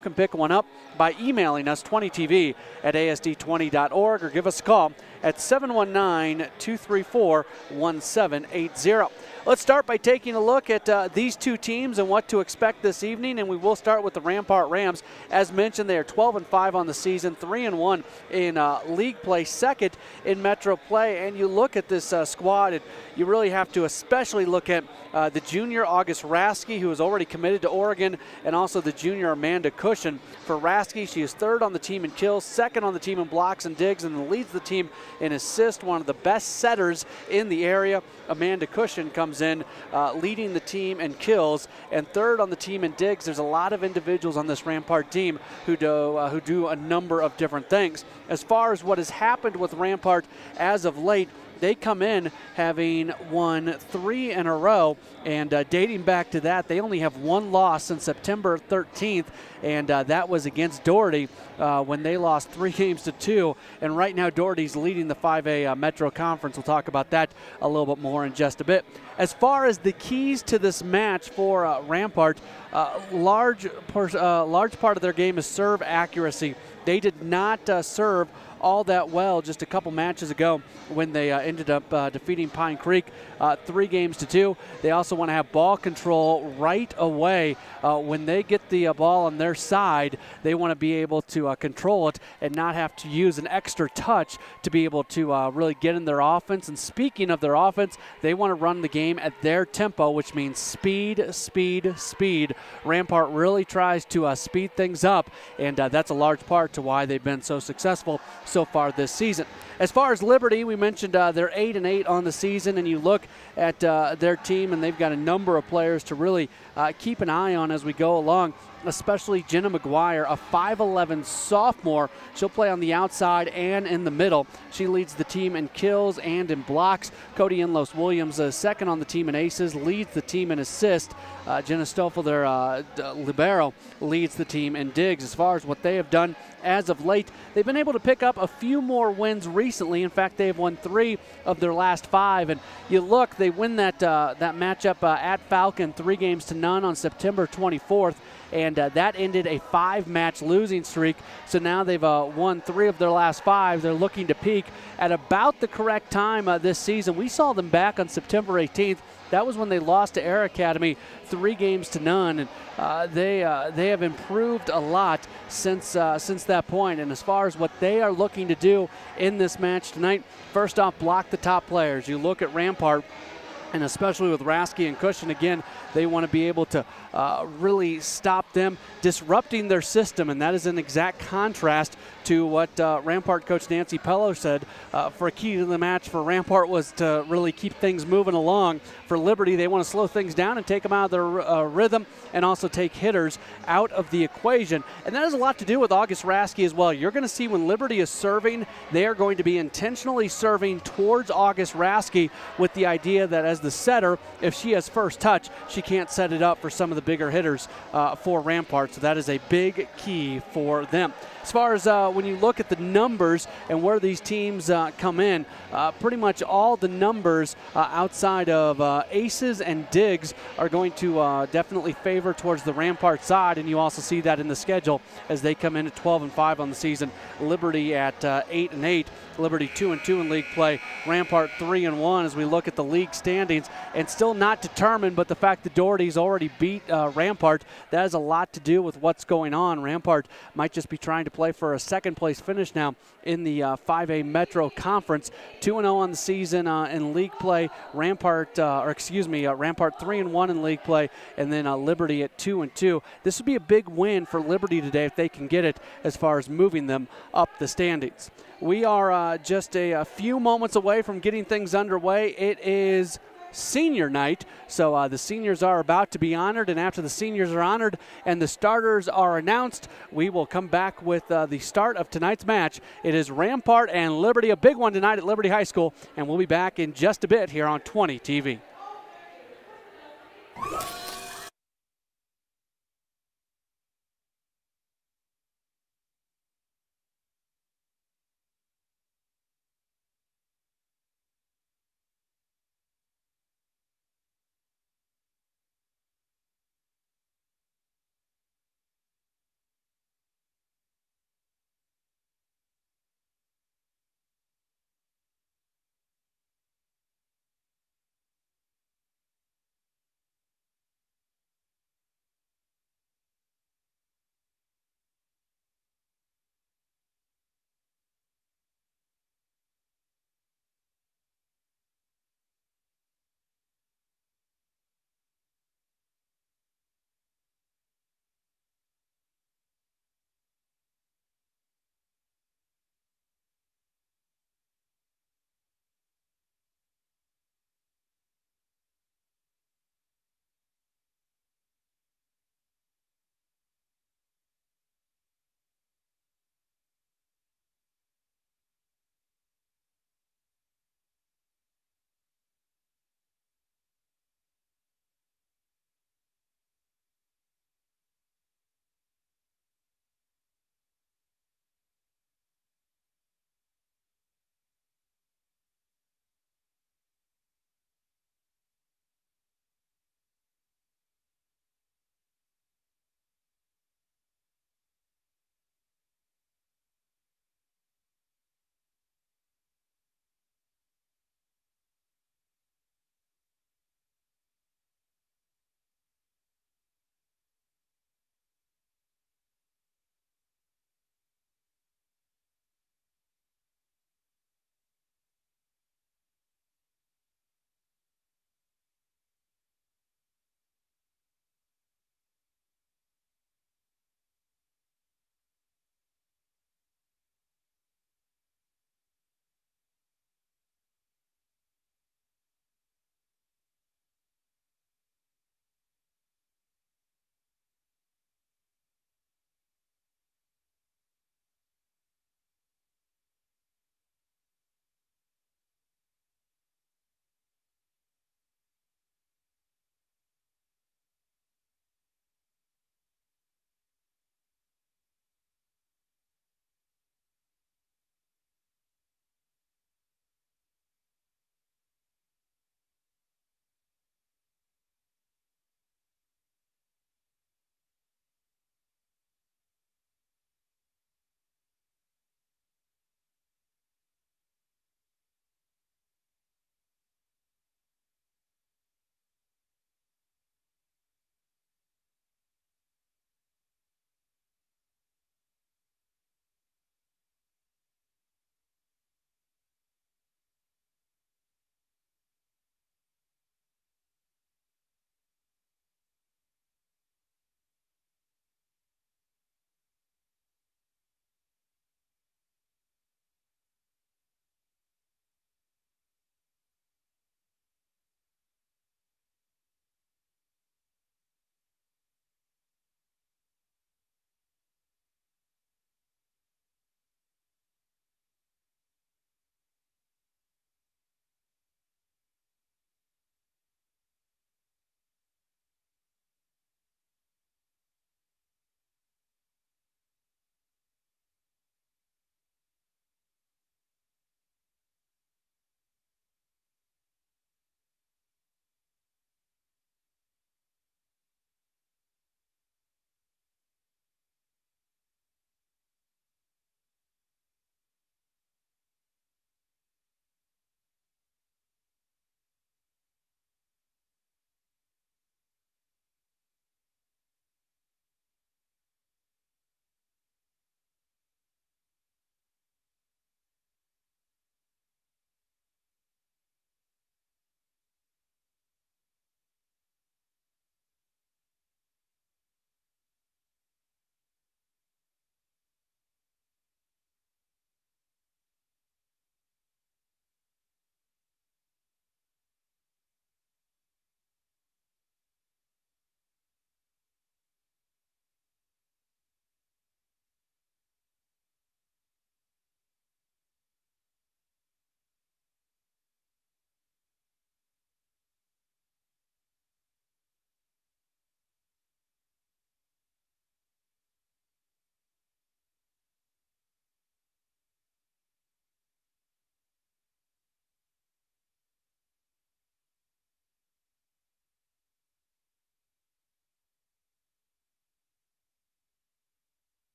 can pick one up by emailing us 20tv@asd20.org or give us a call at 719-234-1780. Let's start by taking a look at these two teams and what to expect this evening, and we will start with the Rampart Rams. As mentioned, they are 12-5 on the season, 3-1 in league play, second in Metro play. And you look at this squad, and you really have to especially look at the junior August Rasky, who is already committed to Oregon, and also the junior Amanda Cushion. For Rasky, she is third on the team in kills, second on the team in blocks and digs, and leads the team in assists, one of the best setters in the area. Amanda Cushion comes in leading the team in kills and third on the team in digs. There's a lot of individuals on this Rampart team who do a number of different things. As far as what has happened with Rampart as of late, they come in having won 3 in a row, and dating back to that, they only have one loss since September 13th, and that was against Doherty when they lost 3-2. And right now, Doherty's leading the 5A Metro Conference. We'll talk about that a little bit more in just a bit. As far as the keys to this match for Rampart, large part of their game is serve accuracy. They did not serve all that well just a couple matches ago when they ended up defeating Pine Creek 3-2. They also want to have ball control right away. When they get the ball on their side, they want to be able to control it and not have to use an extra touch to be able to really get in their offense. And speaking of their offense, they want to run the game at their tempo, which means speed, speed, speed. Rampart really tries to speed things up, and that's a large part to why they've been so successful so far this season. As far as Liberty, we mentioned they're 8-8 on the season, and you look at their team, and they've got a number of players to really keep an eye on as we go along, especially Jenna McGuire, a 5'11 sophomore. She'll play on the outside and in the middle. She leads the team in kills and in blocks. Cody Inlos Williams, second on the team in aces, leads the team in assists. Jenna Stoffel, their libero, leads the team in digs. As far as what they have done as of late, they've been able to pick up a few more wins recently. In fact, they have won 3 of their last 5. And you look, they win that matchup at Falcon 3-0 on September 24th. And that ended a 5-match losing streak. So now they've won 3 of their last 5. They're looking to peak at about the correct time this season. We saw them back on September 18th. That was when they lost to Air Academy 3-0. And they have improved a lot since that point. And as far as what they are looking to do in this match tonight, first off, block the top players. You look at Rampart, and especially with Rasky and Cushion, again, they want to be able to really stop them disrupting their system, and that is an exact contrast to what Rampart coach Nancy Pello said for a key to the match for Rampart was to really keep things moving along. For Liberty, they want to slow things down and take them out of their rhythm, and also take hitters out of the equation. And that has a lot to do with August Rasky as well. You're going to see when Liberty is serving, they are going to be intentionally serving towards August Rasky with the idea that as the setter, if she has first touch, she can't set it up for some of the bigger hitters for Rampart. So that is a big key for them. As far as when you look at the numbers and where these teams come in, pretty much all the numbers outside of aces and digs are going to definitely favor towards the Rampart side, and you also see that in the schedule as they come in at 12-5 on the season. Liberty at 8-8. Liberty 2-2 in league play. Rampart 3-1 as we look at the league standings, and still not determined, but the fact that Doherty's already beat Rampart, that has a lot to do with what's going on. Rampart might just be trying to play for a second place finish now in the 5A Metro Conference. 2-0 on the season in league play. Rampart 3-1 in league play, and then Liberty at 2-2. This would be a big win for Liberty today if they can get it as far as moving them up the standings. We are just a few moments away from getting things underway. It is senior night, so the seniors are about to be honored, and after the seniors are honored and the starters are announced, we will come back with the start of tonight's match. It is Rampart and Liberty, a big one tonight at Liberty High School, and we'll be back in just a bit here on 20 TV.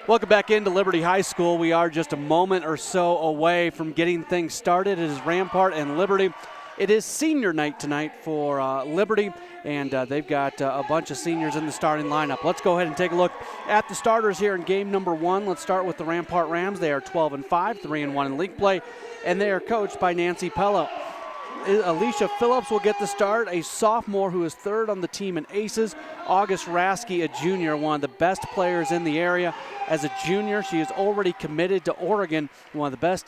Welcome back into Liberty High School. We are just a moment or so away from getting things started. It is Rampart and Liberty. It is senior night tonight for Liberty, and they've got a bunch of seniors in the starting lineup. Let's go ahead and take a look at the starters here in game number 1. Let's start with the Rampart Rams. They are 12-5, 3-1 in league play, and they are coached by Nancy Pello. Alicia Phillips will get the start, a sophomore who is 3rd on the team in aces. August Rasky, a junior, one of the best players in the area. As a junior, she is already committed to Oregon, one of the best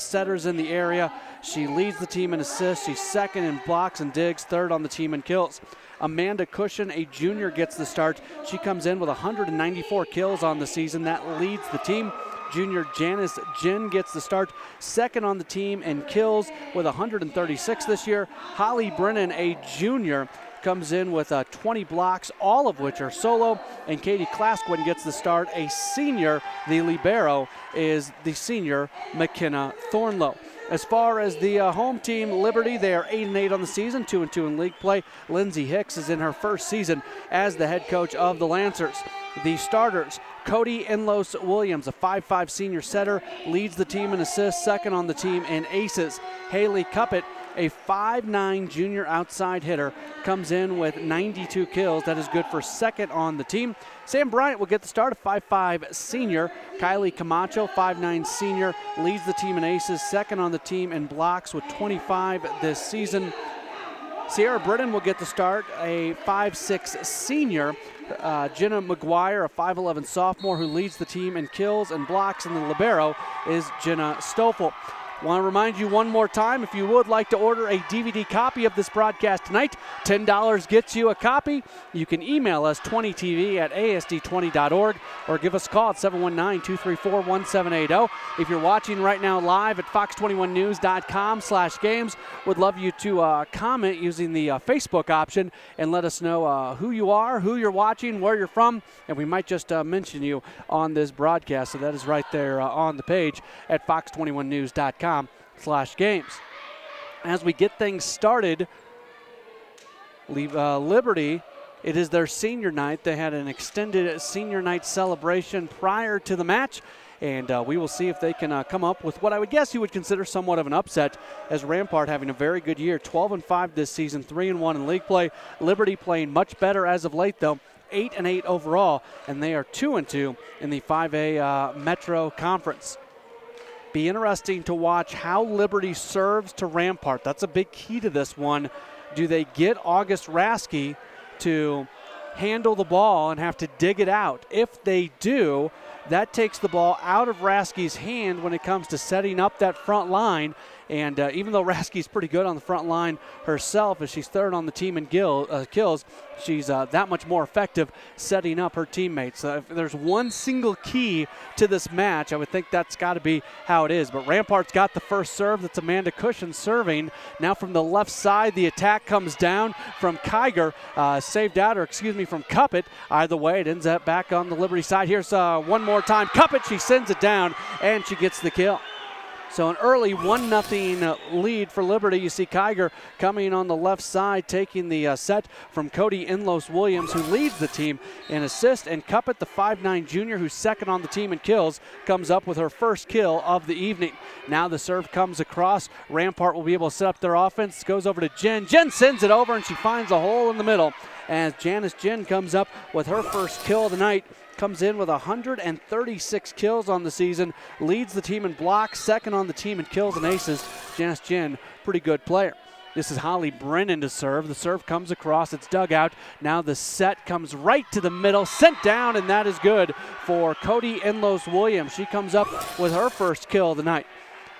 setters in the area. She leads the team in assists. She's 2nd in blocks and digs, 3rd on the team in kills. Amanda Cushion, a junior, gets the start. She comes in with 194 kills on the season. That leads the team. Junior Janice Jin gets the start, 2nd on the team in kills with 136 this year. Holly Brennan, a junior, comes in with 20 blocks, all of which are solo. And Katie Klasquin gets the start, a senior. The libero is the senior McKenna Thornlow. As far as the home team, Liberty, they are 8-8 on the season, 2-2 in league play. Lindsay Hicks is in her first season as the head coach of the Lancers. The starters, Cody Enlos Williams, a 5'5 senior setter, leads the team in assists, 2nd on the team in aces. Haley Cuppett, a 5'9 junior outside hitter, comes in with 92 kills. That is good for 2nd on the team. Sam Bryant will get the start, a 5'5 senior. Kylie Camacho, 5'9 senior, leads the team in aces, 2nd on the team in blocks with 25 this season. Sierra Britton will get the start, a 5'6 senior. Jenna McGuire, a 5'11 sophomore who leads the team in kills and blocks, and the libero is Jenna Stoffel. Want to remind you one more time, if you would like to order a DVD copy of this broadcast tonight, $10 gets you a copy. You can email us 20tv@asd20.org or give us a call at 719-234-1780. If you're watching right now live at fox21news.com/games, would love you to comment using the Facebook option and let us know who you are, who you're watching, where you're from, and we might just mention you on this broadcast. So that is right there on the page at fox21news.com/games. As we get things started, Liberty, it is their senior night. They had an extended senior night celebration prior to the match, and we will see if they can come up with what I would guess you would consider somewhat of an upset, as Rampart having a very good year, 12-5 this season, 3-1 in league play. Liberty playing much better as of late, though, 8-8 overall, and they are 2-2 in the 5A Metro Conference. Be interesting to watch how Liberty serves to Rampart. That's a big key to this one. Do they get August Rasky to handle the ball and have to dig it out? If they do, that takes the ball out of Rasky's hand when it comes to setting up that front line. And even though Rasky's pretty good on the front line herself, as she's 3rd on the team in kills, she's that much more effective setting up her teammates. If there's one single key to this match, I would think that's got to be how it is. But Rampart's got the first serve. That's Amanda Cushion serving. Now from the left side, the attack comes down from Kiger, from Cuppett. Either way, it ends up back on the Liberty side. Here's one more time. Cuppett, she sends it down, and she gets the kill. So an early 1-0 lead for Liberty. You see Kiger coming on the left side, taking the set from Cody Enlos Williams, who leads the team in assists. And Cuppett, the 5'9 junior, who's 2nd on the team in kills, comes up with her first kill of the evening. Now the serve comes across. Rampart will be able to set up their offense. Goes over to Jen. Jen sends it over, and she finds a hole in the middle as Janice Jen comes up with her first kill of the night. Comes in with 136 kills on the season, leads the team in blocks, 2nd on the team in kills and aces. Janice Jen, pretty good player. This is Holly Brennan to serve. The serve comes across, it's dug out. Now the set comes right to the middle, sent down, and that is good for Cody Enlos Williams. She comes up with her first kill of the night.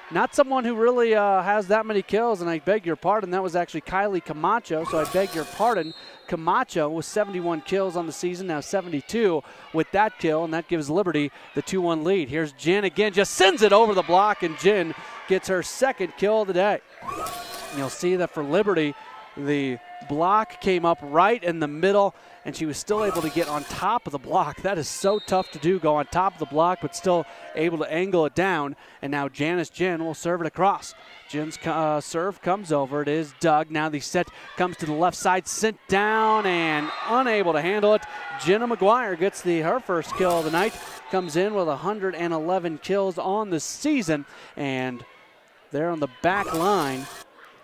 Not someone who really has that many kills, and I beg your pardon, that was actually Kylie Camacho, so I beg your pardon. Camacho with 71 kills on the season, now 72 with that kill, and that gives Liberty the 2-1 lead. Here's Jen again, just sends it over the block, and Jen gets her 2nd kill of the day. And you'll see that for Liberty, the block came up right in the middle, and she was still able to get on top of the block. That is so tough to do, go on top of the block, but still able to angle it down. And now Janice Jin will serve it across. Jin's serve comes over. It is dug. Now the set comes to the left side, sent down and unable to handle it. Jenna McGuire gets her first kill of the night. Comes in with 111 kills on the season. And there on the back line,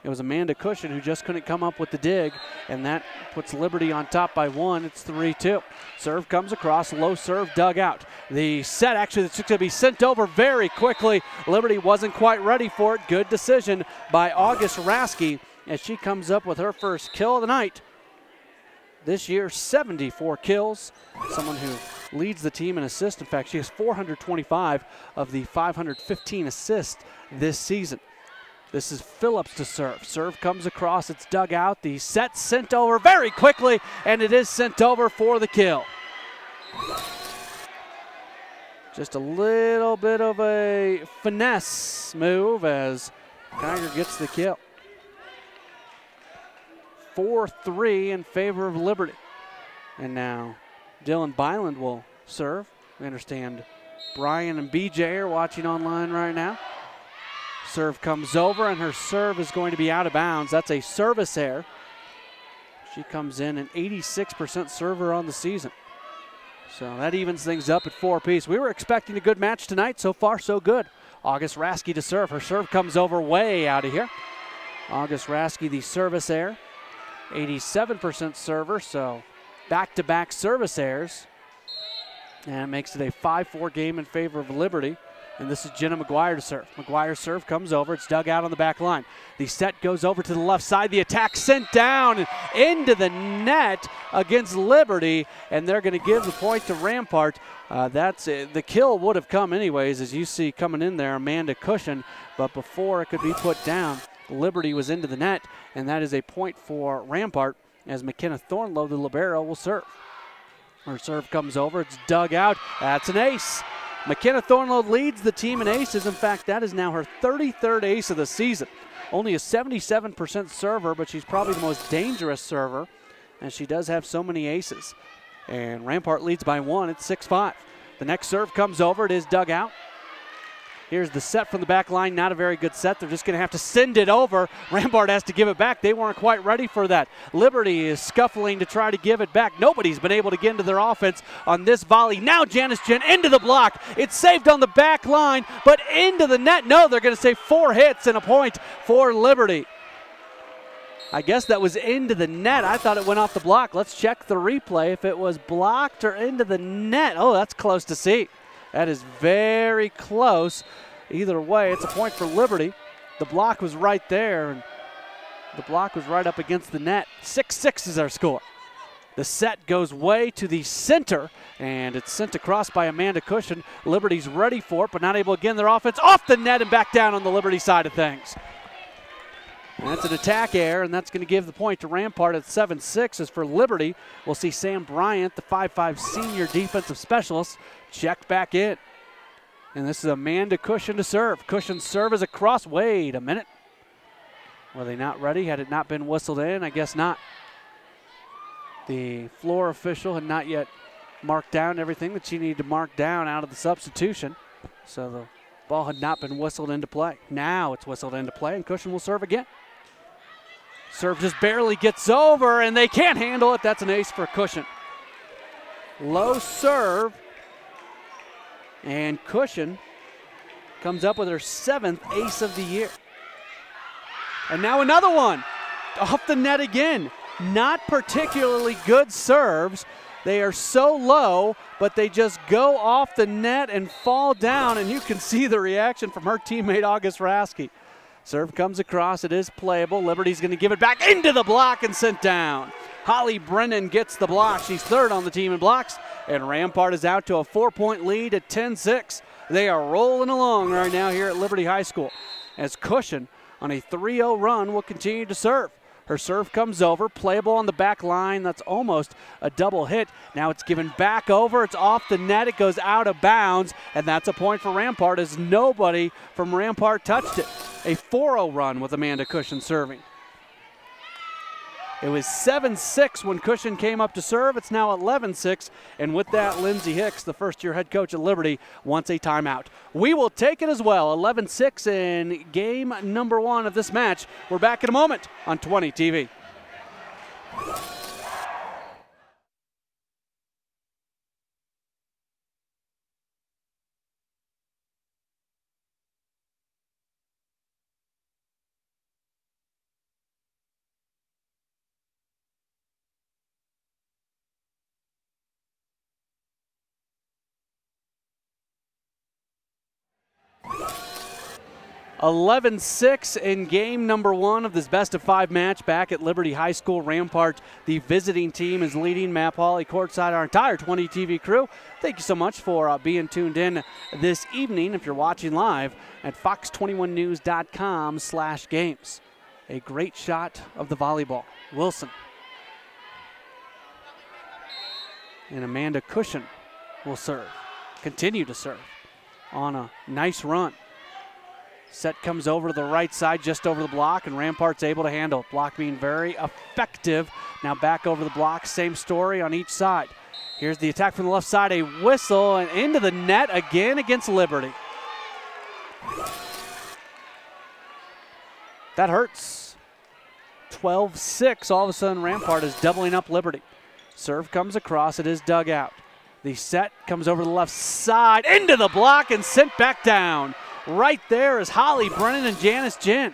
it was Amanda Cushion who just couldn't come up with the dig, and that puts Liberty on top by 1. It's 3-2. Serve comes across, low serve dug out. The set actually that's going to be sent over very quickly. Liberty wasn't quite ready for it. Good decision by August Rasky as she comes up with her first kill of the night. This year, 74 kills. Someone who leads the team in assists. In fact, she has 425 of the 515 assists this season. This is Phillips to serve. Serve comes across, it's dug out. The set sent over very quickly, and it is sent over for the kill. Just a little bit of a finesse move as Kiger gets the kill. 4-3 in favor of Liberty. And now Dylan Byland will serve. We understand Brian and BJ are watching online right now. Serve comes over, and her serve is going to be out of bounds. That's a service error. She comes in an 86% server on the season. So that evens things up at 4 apiece. We were expecting a good match tonight. So far, so good. August Rasky to serve. Her serve comes over way out of here. August Rasky, the service error. 87% server, so back-to-back service errors. And it makes it a 5-4 game in favor of Liberty. And this is Jenna McGuire to serve. McGuire's serve comes over. It's dug out on the back line. The set goes over to the left side. The attack sent down into the net against Liberty. And they're going to give the point to Rampart. That's it. The kill would have come anyways, as you see coming in there, Amanda Cushion. But before it could be put down, Liberty was into the net. And that is a point for Rampart as McKenna Thornlow, the libero, will serve. Her serve comes over. It's dug out. That's an ace. McKenna Thornlow leads the team in aces. In fact, that is now her 33rd ace of the season. Only a 77% server, but she's probably the most dangerous server, and she does have so many aces. And Rampart leads by 1. It's 6-5. The next serve comes over. It is dug out. Here's the set from the back line. Not a very good set. They're just going to have to send it over. Rampart has to give it back. They weren't quite ready for that. Liberty is scuffling to try to give it back. Nobody's been able to get into their offense on this volley. Now Janice Jen into the block. It's saved on the back line, but into the net. No, they're going to say 4 hits and a point for Liberty. I guess that was into the net. I thought it went off the block. Let's check the replay if it was blocked or into the net. Oh, that's close to see. That is very close. Either way, it's a point for Liberty. The block was right there, and the block was right up against the net. 6-6 is our score. The set goes way to the center, and it's sent across by Amanda Cushion. Liberty's ready for it, but not able to get in their offense. Off the net and back down on the Liberty side of things. And that's an attack error, and that's going to give the point to Rampart at 7-6. As for Liberty, we'll see Sam Bryant, the 5'5 senior defensive specialist, check back in. And this is Amanda Cushion to serve. Cushion's serve is across. Wait a minute. Were they not ready? Had it not been whistled in? I guess not. The floor official had not yet marked down everything that she needed to mark down out of the substitution. So the ball had not been whistled into play. Now it's whistled into play, and Cushion will serve again. Serve just barely gets over, and they can't handle it. That's an ace for Cushion. Low serve. And Cushion comes up with her 7th ace of the year. And now another one. Off the net again. Not particularly good serves. They are so low, but they just go off the net and fall down, and you can see the reaction from her teammate August Rasky. Serve comes across. It is playable. Liberty's going to give it back into the block and sent down. Holly Brennan gets the block. She's 3rd on the team in blocks, and Rampart is out to a 4-point lead at 10-6. They are rolling along right now here at Liberty High School as Cushion on a 3-0 run will continue to serve. Her serve comes over, playable on the back line. That's almost a double hit. Now it's given back over. It's off the net. It goes out of bounds, and that's a point for Rampart as nobody from Rampart touched it. A 4-0 run with Amanda Cushion serving. It was 7-6 when Cushion came up to serve. It's now 11-6. And with that, Lindsey Hicks, the first-year head coach at Liberty, wants a timeout. We will take it as well. 11-6 in game number 1 of this match. We're back in a moment on 20 TV. (11-6) in game number 1 of this best-of-5 match back at Liberty High School. Rampart, the visiting team, is leading. Matt Hawley courtside, our entire 20 TV crew. Thank you so much for being tuned in this evening. If you're watching live at fox21news.com/games. A great shot of the volleyball. Wilson. And Amanda Cushion will serve. Continue to serve on a nice run. Set comes over to the right side, just over the block, and Rampart's able to handle. Block being very effective. Now back over the block, same story on each side. Here's the attack from the left side, a whistle, and into the net again against Liberty. That hurts. 12-6, all of a sudden Rampart is doubling up Liberty. Serve comes across, it is dug out. The set comes over the left side, into the block, and sent back down. Right there is Holly Brennan and Janice Jin.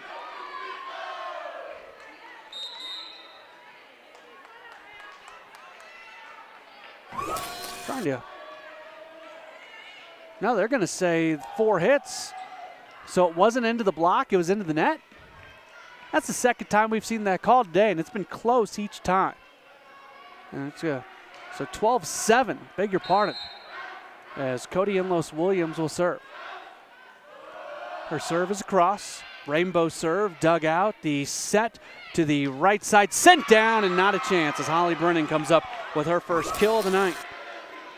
Trying to. No, they're going to say 4 hits. So it wasn't into the block, it was into the net. That's the second time we've seen that call today, and it's been close each time. And it's so 12-7, beg your pardon, as Cody Inlos Williams will serve. Her serve is across. Rainbow serve, dug out. The set to the right side, sent down, and not a chance as Holly Brennan comes up with her first kill of the night.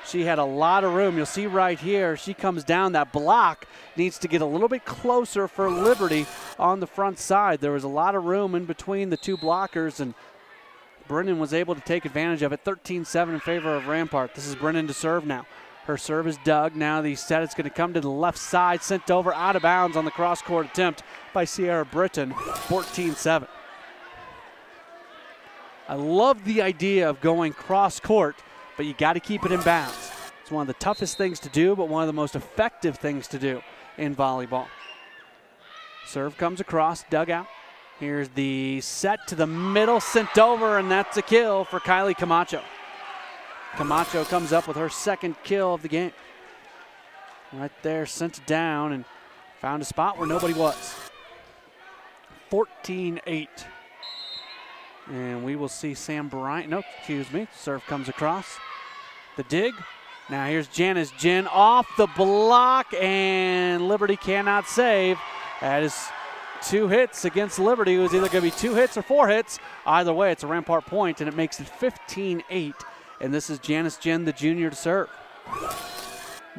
She had a lot of room. You'll see right here, she comes down. That block needs to get a little bit closer for Liberty on the front side. There was a lot of room in between the two blockers, and Brennan was able to take advantage of it. 13-7 in favor of Rampart. This is Brennan to serve now. Her serve is dug. Now the set is going to come to the left side, sent over out of bounds on the cross-court attempt by Sierra Britton, 14-7. I love the idea of going cross-court, but you got to keep it in bounds. It's one of the toughest things to do, but one of the most effective things to do in volleyball. Serve comes across, dug out. Here's the set to the middle, sent over, and that's a kill for Kylie Camacho. Camacho comes up with her second kill of the game. Right there, sent it down and found a spot where nobody was. 14-8. And we will see Sam Bryant. Nope, excuse me. Serve comes across. The dig. Now here's Janice Jin off the block, and Liberty cannot save. That is 2 hits against Liberty. It was either going to be 2 hits or 4 hits. Either way, it's a Rampart point, and it makes it 15-8. And this is Janice Jin, the junior, to serve.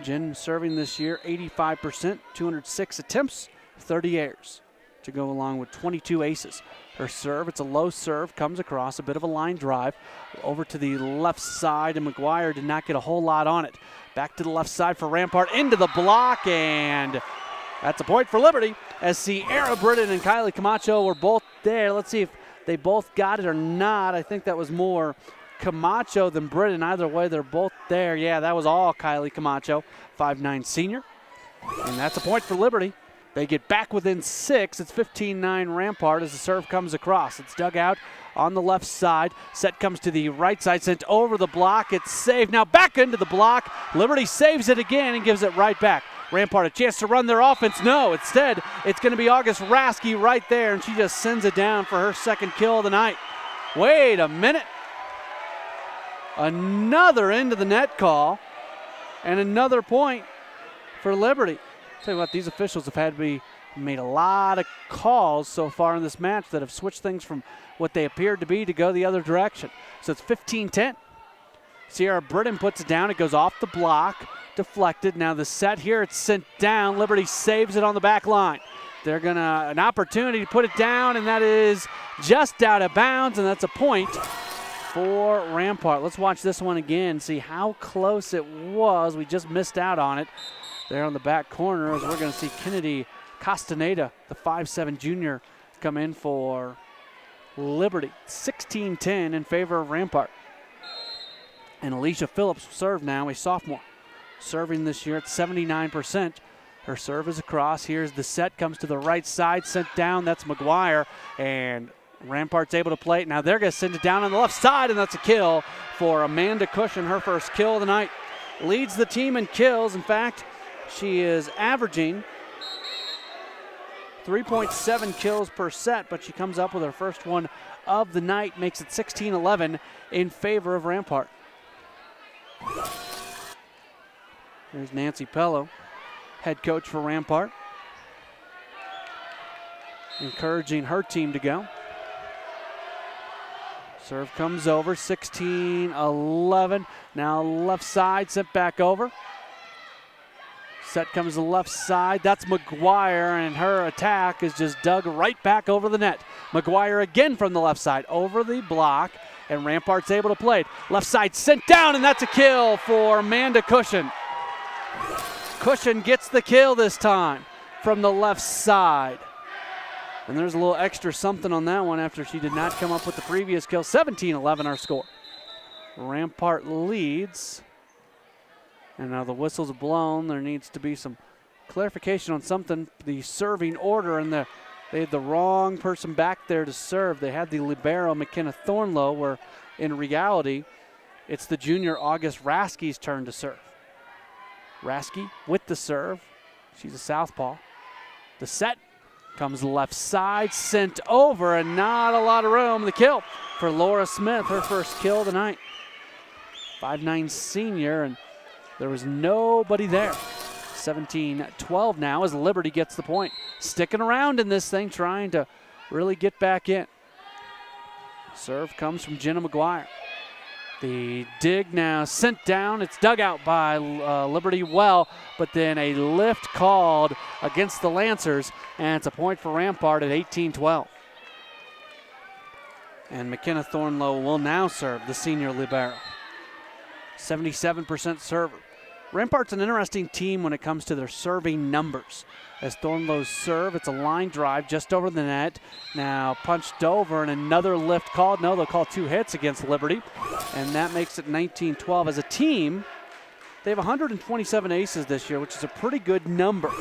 Jin serving this year 85%, 206 attempts, 30 errors to go along with 22 aces. Her serve, it's a low serve, comes across, a bit of a line drive over to the left side, and McGuire did not get a whole lot on it. Back to the left side for Rampart, into the block, and that's a point for Liberty as Sierra Britton and Kylie Camacho were both there. Let's see if they both got it or not. I think that was more Camacho than Britton. Either way, they're both there. Yeah, that was all Kylie Camacho, 5'9" senior. And that's a point for Liberty. They get back within 6. It's 15-9 Rampart as the serve comes across. It's dug out on the left side. Set comes to the right side, sent over the block. It's saved. Now back into the block. Liberty saves it again and gives it right back. Rampart a chance to run their offense. No, instead, it's going to be August Rasky right there, and she just sends it down for her second kill of the night. Wait a minute. Another into the net call and another point for Liberty. Tell you what, these officials have had to be made a lot of calls so far in this match that have switched things from what they appeared to be to go the other direction. So it's 15-10. Sierra Britton puts it down. It goes off the block, deflected. Now the set here, it's sent down. Liberty saves it on the back line. They're going to, an opportunity to put it down, and that is just out of bounds, and that's a point for Rampart. Let's watch this one again, see how close it was. We just missed out on it there on the back corner, as we're going to see Kennedy Castaneda, the 5'7" junior, come in for Liberty. 16-10 in favor of Rampart. And Alicia Phillips will serve now, a sophomore. Serving this year at 79%. Her serve is across. Here's the set, comes to the right side, sent down. That's McGuire, and Rampart's able to play it. Now they're going to send it down on the left side, and that's a kill for Amanda Cushion, her first kill of the night. Leads the team in kills. In fact, she is averaging 3.7 kills per set, but she comes up with her first one of the night, makes it 16-11 in favor of Rampart. There's Nancy Pello, head coach for Rampart, encouraging her team to go. Serve comes over, 16-11. Now left side, sent back over. Set comes to the left side. That's McGuire, and her attack is just dug right back over the net. McGuire again from the left side, over the block, and Rampart's able to play it. Left side sent down, and that's a kill for Amanda Cushion. Cushion gets the kill this time from the left side. And there's a little extra something on that one after she did not come up with the previous kill. 17-11 our score. Rampart leads. And now the whistle's blown. There needs to be some clarification on something. The serving order, and they had the wrong person back there to serve. They had the libero, McKenna Thornlow, where in reality, it's the junior August Rasky's turn to serve. Rasky with the serve. She's a southpaw. The set comes left side, sent over, and not a lot of room. The kill for Laura Smith, her first kill of the night. 5'9" senior, and there was nobody there. 17-12 now as Liberty gets the point. Sticking around in this thing, trying to really get back in. Serve comes from Jenna McGuire. The dig now sent down. It's dug out by Liberty well, but then a lift called against the Lancers, and it's a point for Rampart at 18-12. And McKenna Thornlow will now serve, the senior libero. 77% server. Rampart's an interesting team when it comes to their serving numbers. As Thornlow's serve, it's a line drive just over the net. Now punched over, and another lift called. No, they'll call 2 hits against Liberty, and that makes it 19-12. As a team, they have 127 aces this year, which is a pretty good number.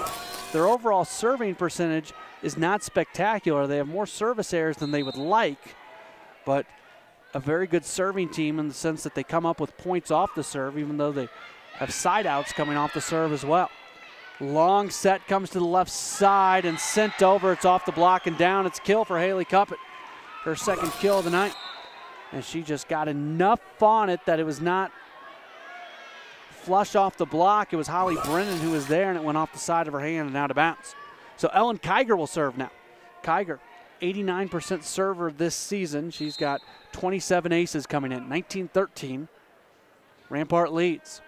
Their overall serving percentage is not spectacular. They have more service errors than they would like, but a very good serving team in the sense that they come up with points off the serve, even though they have side outs coming off the serve as well. Long set comes to the left side and sent over. It's off the block and down. It's kill for Haley Cuppett, her second kill of the night. And she just got enough on it that it was not flush off the block. It was Holly Brennan who was there, and it went off the side of her hand and out of bounds. So Ellen Kiger will serve now. Kiger, 89% server this season. She's got 27 aces coming in, 19-13. Rampart leads.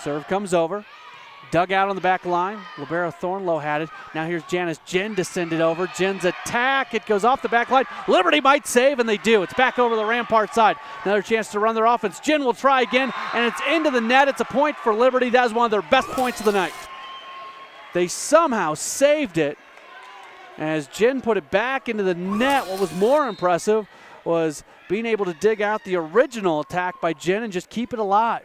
Serve comes over. Dug out on the back line. Libero Thornlow had it. Now here's Janice Jen to send it over. Jen's attack. It goes off the back line. Liberty might save, and they do. It's back over the Rampart side. Another chance to run their offense. Jen will try again, and it's into the net. It's a point for Liberty. That is one of their best points of the night. They somehow saved it. As Jen put it back into the net, what was more impressive was being able to dig out the original attack by Jen and just keep it alive.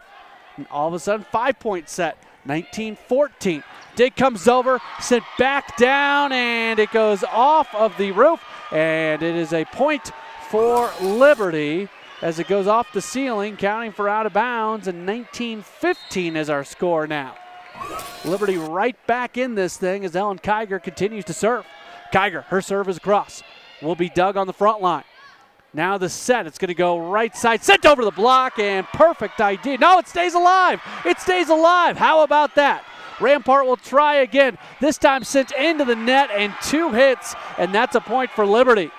And all of a sudden, 5-point set, 19-14. Dig comes over, sent back down, and it goes off of the roof. And it is a point for Liberty as it goes off the ceiling, counting for out of bounds, and 19-15 is our score now. Liberty right back in this thing as Ellen Kiger continues to serve. Kiger, her serve is across. Will be dug on the front line. Now the set, it's going to go right side, sent over the block, and perfect idea. No, it stays alive. It stays alive. How about that? Rampart will try again. This time sent into the net and 2 hits, and that's a point for Liberty.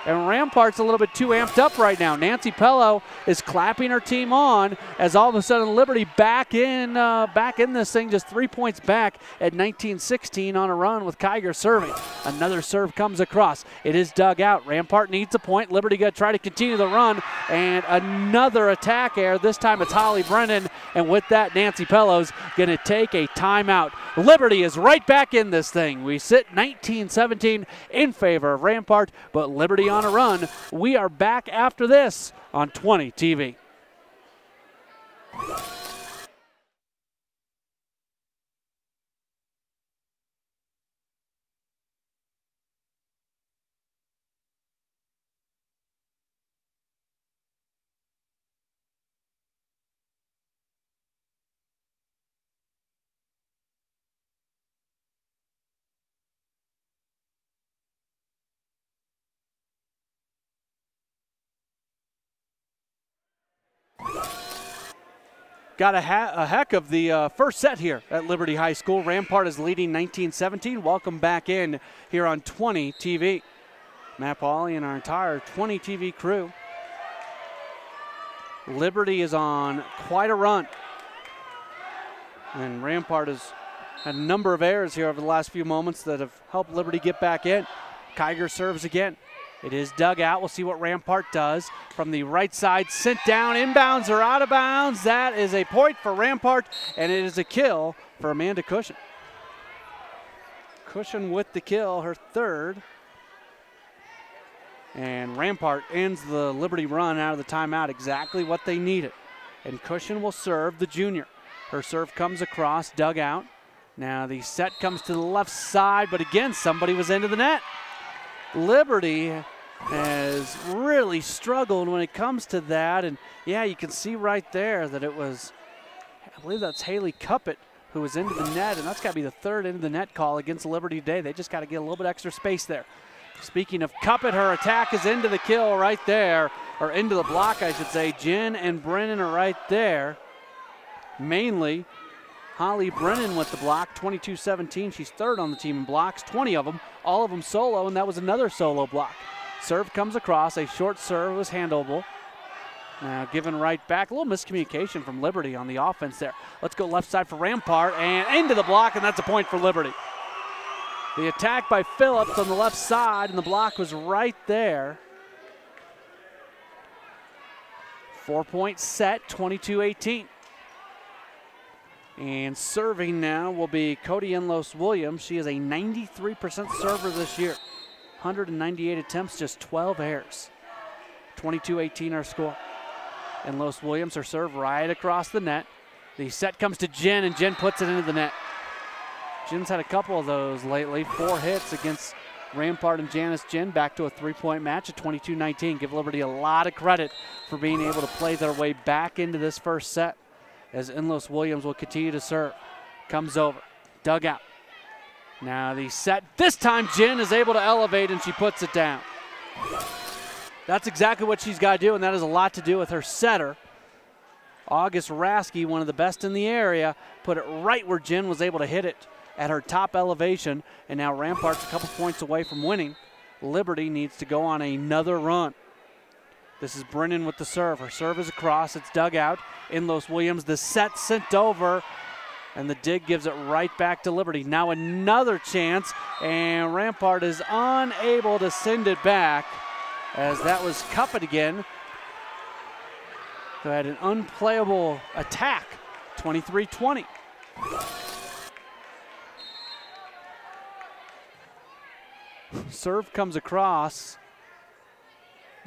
And Rampart's a little bit too amped up right now. Nancy Pello is clapping her team on as all of a sudden Liberty back in this thing, just 3 points back at 19-16 on a run with Kiger serving. Another serve comes across. It is dug out. Rampart needs a point. Liberty going to try to continue the run, and another attack error. This time it's Holly Brennan, and with that, Nancy Pello's going to take a timeout. Liberty is right back in this thing. We sit 19-17 in favor of Rampart, but Liberty on a run. We are back after this on 20 TV. Got a heck of the first set here at Liberty High School. Rampart is leading 19-17. Welcome back in here on 20 TV. Matt Pauley and our entire 20 TV crew. Liberty is on quite a run. And Rampart has had a number of errors here over the last few moments that have helped Liberty get back in. Kiger serves again. It is dug out. We'll see what Rampart does. From the right side, sent down, inbounds or out of bounds. That is a point for Rampart, and it is a kill for Amanda Cushion. Cushion with the kill, her third. And Rampart ends the Liberty run out of the timeout, exactly what they needed. And Cushion will serve the junior. Her serve comes across, dug out. Now the set comes to the left side, but again, somebody was into the net. Liberty has really struggled when it comes to that, and yeah, you can see right there that it was, I believe that's Haley Cuppett who was into the net, and that's got to be the third into the net call against Liberty today. They just got to get a little bit extra space there. Speaking of Cuppett, her attack is into the kill right there, or into the block, I should say. Jen and Brennan are right there. Mainly Holly Brennan with the block, 22-17. She's third on the team in blocks, 20 of them, all of them solo, and that was another solo block. Serve comes across, a short serve was handleable. Now given right back, a little miscommunication from Liberty on the offense there. Let's go left side for Rampart, and into the block, and that's a point for Liberty. The attack by Phillips on the left side, and the block was right there. 4-point set, 22-18. And serving now will be Cody Enlos Williams. She is a 93% server this year. 198 attempts, just 12 errors. 22-18 our score. Enlos Williams, her serve right across the net. The set comes to Jen, and Jen puts it into the net. Jen's had a couple of those lately. 4 hits against Rampart and Janice Jen, back to a 3-point match at 22-19. Give Liberty a lot of credit for being able to play their way back into this first set, as Enlos Williams will continue to serve. Comes over, dug out. Now the set, this time Jen is able to elevate, and she puts it down. That's exactly what she's got to do, and that has a lot to do with her setter. August Rasky, one of the best in the area, put it right where Jen was able to hit it at her top elevation, and now Rampart's a couple points away from winning. Liberty needs to go on another run. This is Brennan with the serve. Her serve is across. It's dug out. Enlos Williams, the set sent over, and the dig gives it right back to Liberty. Now another chance, and Rampart is unable to send it back, as that was Cuppett again, who had an unplayable attack, 23-20. Serve comes across.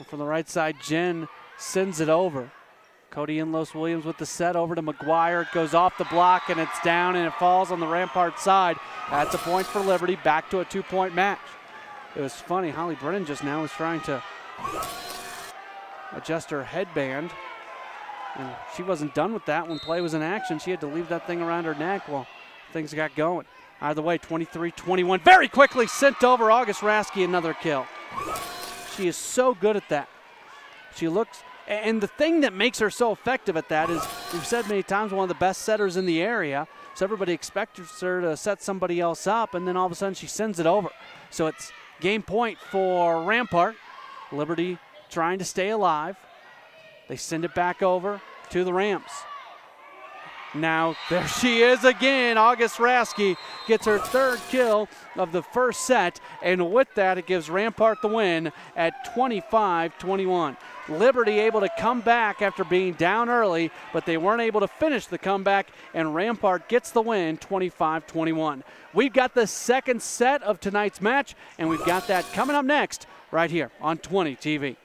From the right side, Jen sends it over. Cody Enlos Williams with the set over to McGuire. It goes off the block, and it's down, and it falls on the Rampart side. That's a point for Liberty, back to a 2-point match. It was funny, Holly Brennan just now was trying to adjust her headband, and she wasn't done with that when play was in action. She had to leave that thing around her neck while things got going. Either way, 23-21. Very quickly sent over. August Rasky, another kill. She is so good at that. She looks, and the thing that makes her so effective at that is, we've said many times, one of the best setters in the area. So everybody expects her to set somebody else up, and then all of a sudden she sends it over. So it's game point for Rampart. Liberty trying to stay alive. They send it back over to the Rams. Now, there she is again. August Rasky gets her third kill of the first set, and with that, it gives Rampart the win at 25-21. Liberty able to come back after being down early, but they weren't able to finish the comeback, and Rampart gets the win 25-21. We've got the second set of tonight's match, and we've got that coming up next right here on 20 TV.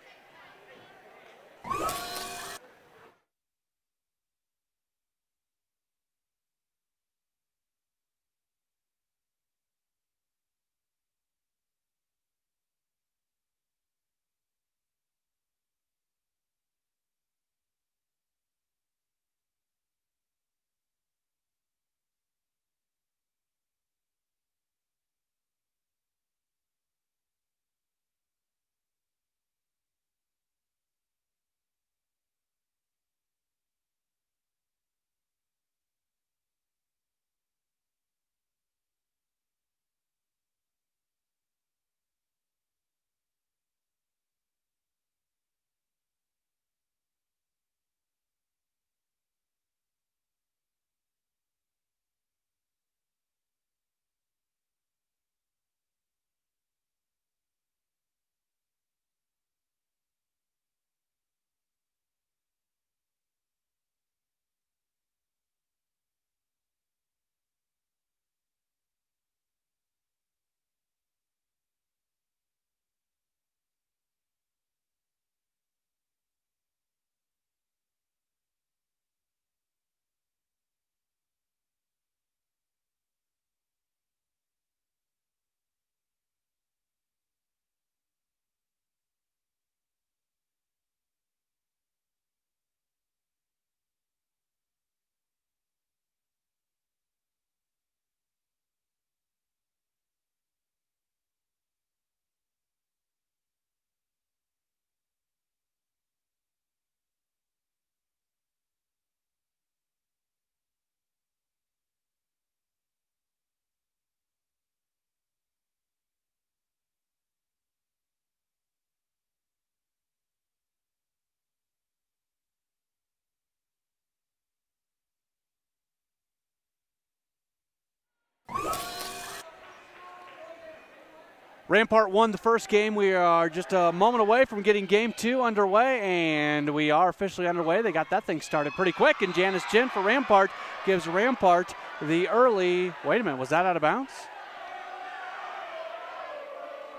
Rampart won the first game. We are just a moment away from getting game two underway, and we are officially underway. They got that thing started pretty quick, and Janice Jin for Rampart gives Rampart the early, wait a minute, was that out of bounds?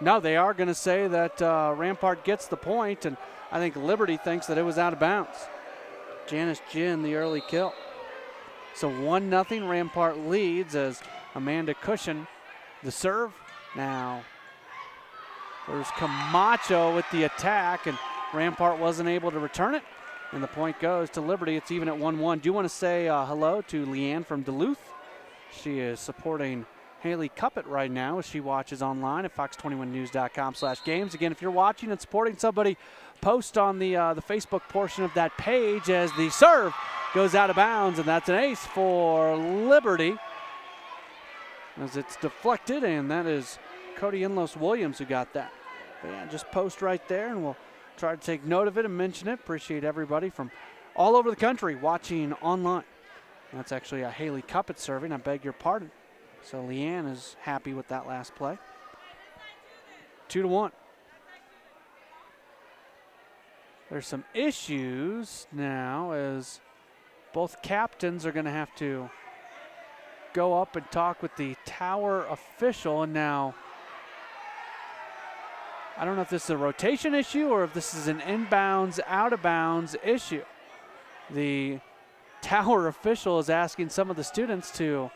No, they are going to say that Rampart gets the point, and I think Liberty thinks that it was out of bounds. Janice Jin, the early kill. So 1-0 Rampart leads as Amanda Cushion, the serve. Now, there's Camacho with the attack, and Rampart wasn't able to return it. And the point goes to Liberty. It's even at 1-1. Do you want to say hello to Leanne from Duluth? She is supporting Haley Cuppett right now as she watches online at fox21news.com/games. Again, if you're watching and supporting somebody, post on the Facebook portion of that page as the serve goes out of bounds, and that's an ace for Liberty as it's deflected, and that is Cody Inlos Williams who got that. But yeah, just post right there, and we'll try to take note of it and mention it. Appreciate everybody from all over the country watching online. That's actually a Haley Cuppett serving. I beg your pardon. So Leanne is happy with that last play. 2-1. There's some issues now as both captains are going to have to go up and talk with the tower official. And now, I don't know if this is a rotation issue or if this is an inbounds, out of bounds issue. The tower official is asking some of the students to,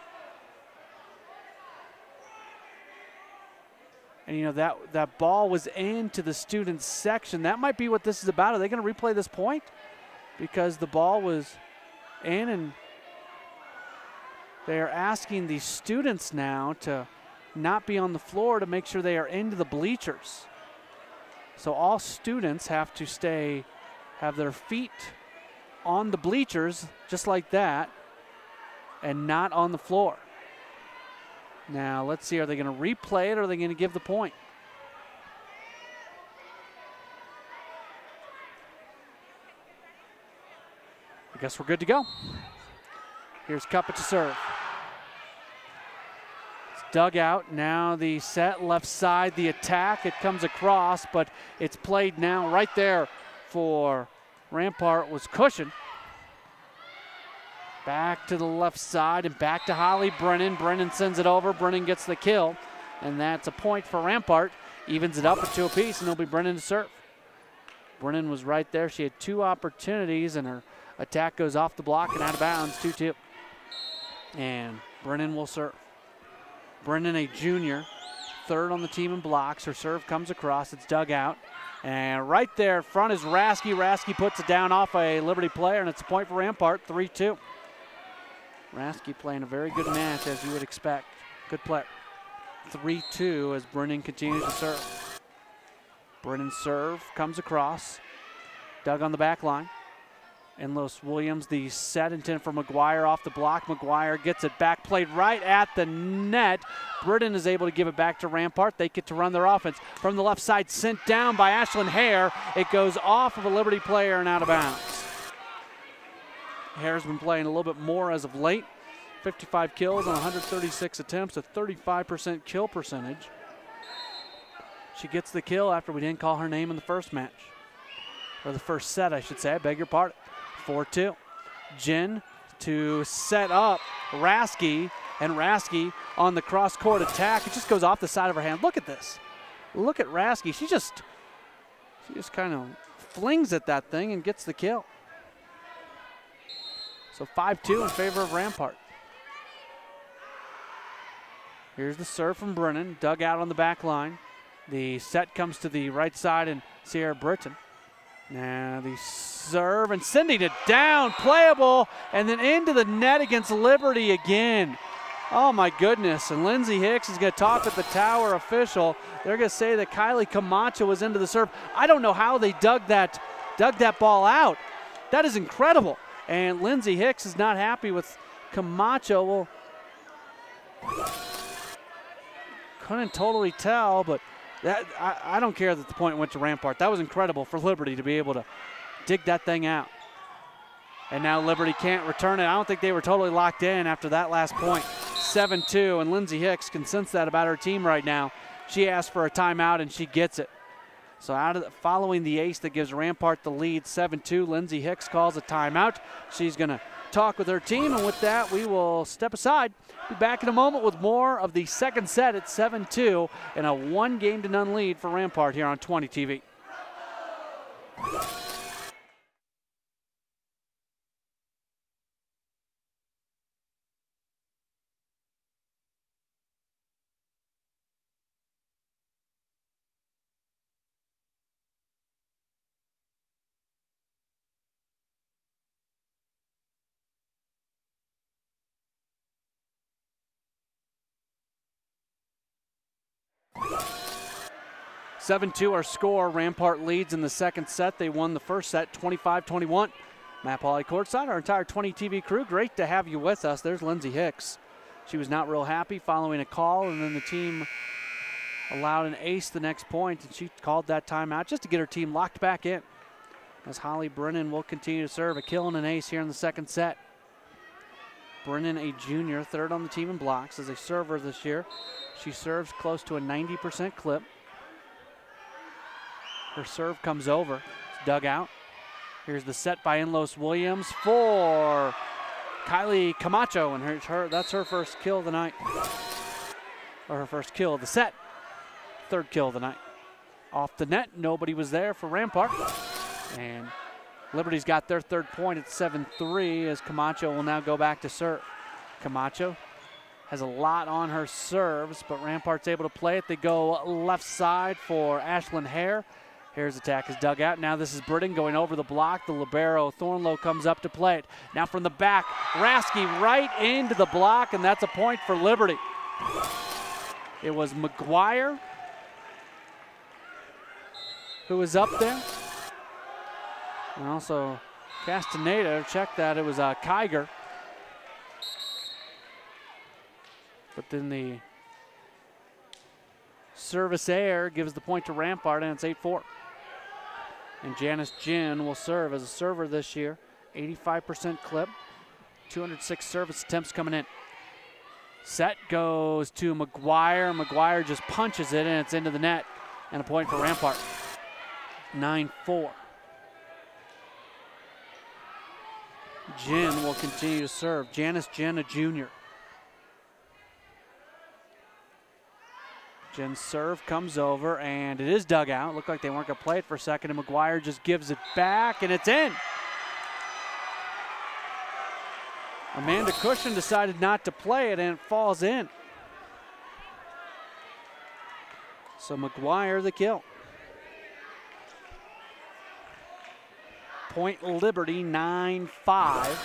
and you know, that ball was into the students section. That might be what this is about. Are they going to replay this point? Because the ball was in, and they are asking the students now to not be on the floor to make sure they are into the bleachers. So all students have to have their feet on the bleachers just like that and not on the floor. Now let's see, are they going to replay it or are they going to give the point? I guess we're good to go. Here's Cuppa to serve. It's dug out. Now the set left side, the attack. It comes across, but it's played now right there for Rampart was Cushion. Back to the left side and back to Holly Brennan. Brennan sends it over. Brennan gets the kill, and that's a point for Rampart. Evens it up at 2 apiece, and it'll be Brennan to serve. Brennan was right there. She had 2 opportunities, and her attack goes off the block and out of bounds, 2-2. And Brennan will serve. Brennan, a junior, 3rd on the team in blocks. Her serve comes across. It's dug out. And right there in front is Rasky. Rasky puts it down off a Liberty player, and it's a point for Rampart, 3-2. Rasky playing a very good match, as you would expect. Good play. 3-2 as Brennan continues to serve. Brennan's serve comes across. Dug on the back line. Enlos Williams, the set intent for McGuire off the block. McGuire gets it back, played right at the net. Britton is able to give it back to Rampart. They get to run their offense. From the left side, sent down by Ashlyn Hare. It goes off of a Liberty player and out of bounds. Hare's been playing a little bit more as of late. 55 kills on 136 attempts, a 35% kill percentage. She gets the kill after we didn't call her name in the first match. Or the first set, I should say. I beg your pardon. 4-2. Jen to set up Rasky, and Rasky on the cross-court attack. It just goes off the side of her hand. Look at this. Look at Rasky. She just kind of flings at that thing and gets the kill. So 5-2 in favor of Rampart. Here's the serve from Brennan, dug out on the back line. The set comes to the right side and Sierra Britton. Now the serve and sending it down, playable, and then into the net against Liberty again. Oh my goodness, and Lindsay Hicks is going to talk with the tower official. They're going to say that Kylie Camacho was into the serve. I don't know how they dug that ball out. That is incredible. And Lindsay Hicks is not happy with Camacho. Well, couldn't totally tell, but I don't care that the point went to Rampart. That was incredible for Liberty to be able to dig that thing out. And now Liberty can't return it. I don't think they were totally locked in after that last point. 7-2, and Lindsay Hicks can sense that about her team right now. She asked for a timeout, and she gets it. So following the ace that gives Rampart the lead, 7-2, Lindsay Hicks calls a timeout. She's going to talk with her team, and with that, we will step aside. Be back in a moment with more of the second set at 7-2 and a 1-game-to-none lead for Rampart here on 20 TV. 7-2 our score. Rampart leads in the second set. They won the first set 25-21. Matt Pauley courtside, our entire 20 TV crew. Great to have you with us. There's Lindsay Hicks. She was not real happy following a call, and then the team allowed an ace the next point, and she called that timeout just to get her team locked back in. As Holly Brennan will continue to serve, a kill and an ace here in the second set. Brennan, a junior, 3rd on the team in blocks as a server this year. She serves close to a 90% clip. Her serve comes over. It's dug out. Here's the set by Enlos Williams for Kylie Camacho, and that's her first kill of the night. Or her first kill of the set. 3rd kill of the night. Off the net, nobody was there for Rampart. And Liberty's got their 3rd point at 7-3 as Camacho will now go back to serve. Camacho has a lot on her serves, but Rampart's able to play it. They go left side for Ashlyn Hare. Hare's attack is dug out. Now this is Britton going over the block. The libero, Thornlow, comes up to play it. Now from the back, Rasky right into the block, and that's a point for Liberty. It was McGuire who was up there. And also Castaneda, check that, it was Kiger. But then the service error gives the point to Rampart, and it's 8-4. And Janice Ginn will serve as a server this year. 85% clip, 206 service attempts coming in. Set goes to McGuire. McGuire just punches it, and it's into the net. And a point for Rampart. 9-4. Jin will continue to serve. Janice Jin, a junior. Jin's serve comes over, and it is dug out. Looked like they weren't going to play it for a second, and McGuire just gives it back, and it's in. Amanda Cushion decided not to play it, and it falls in. So McGuire the kill. Point Liberty, 9-5.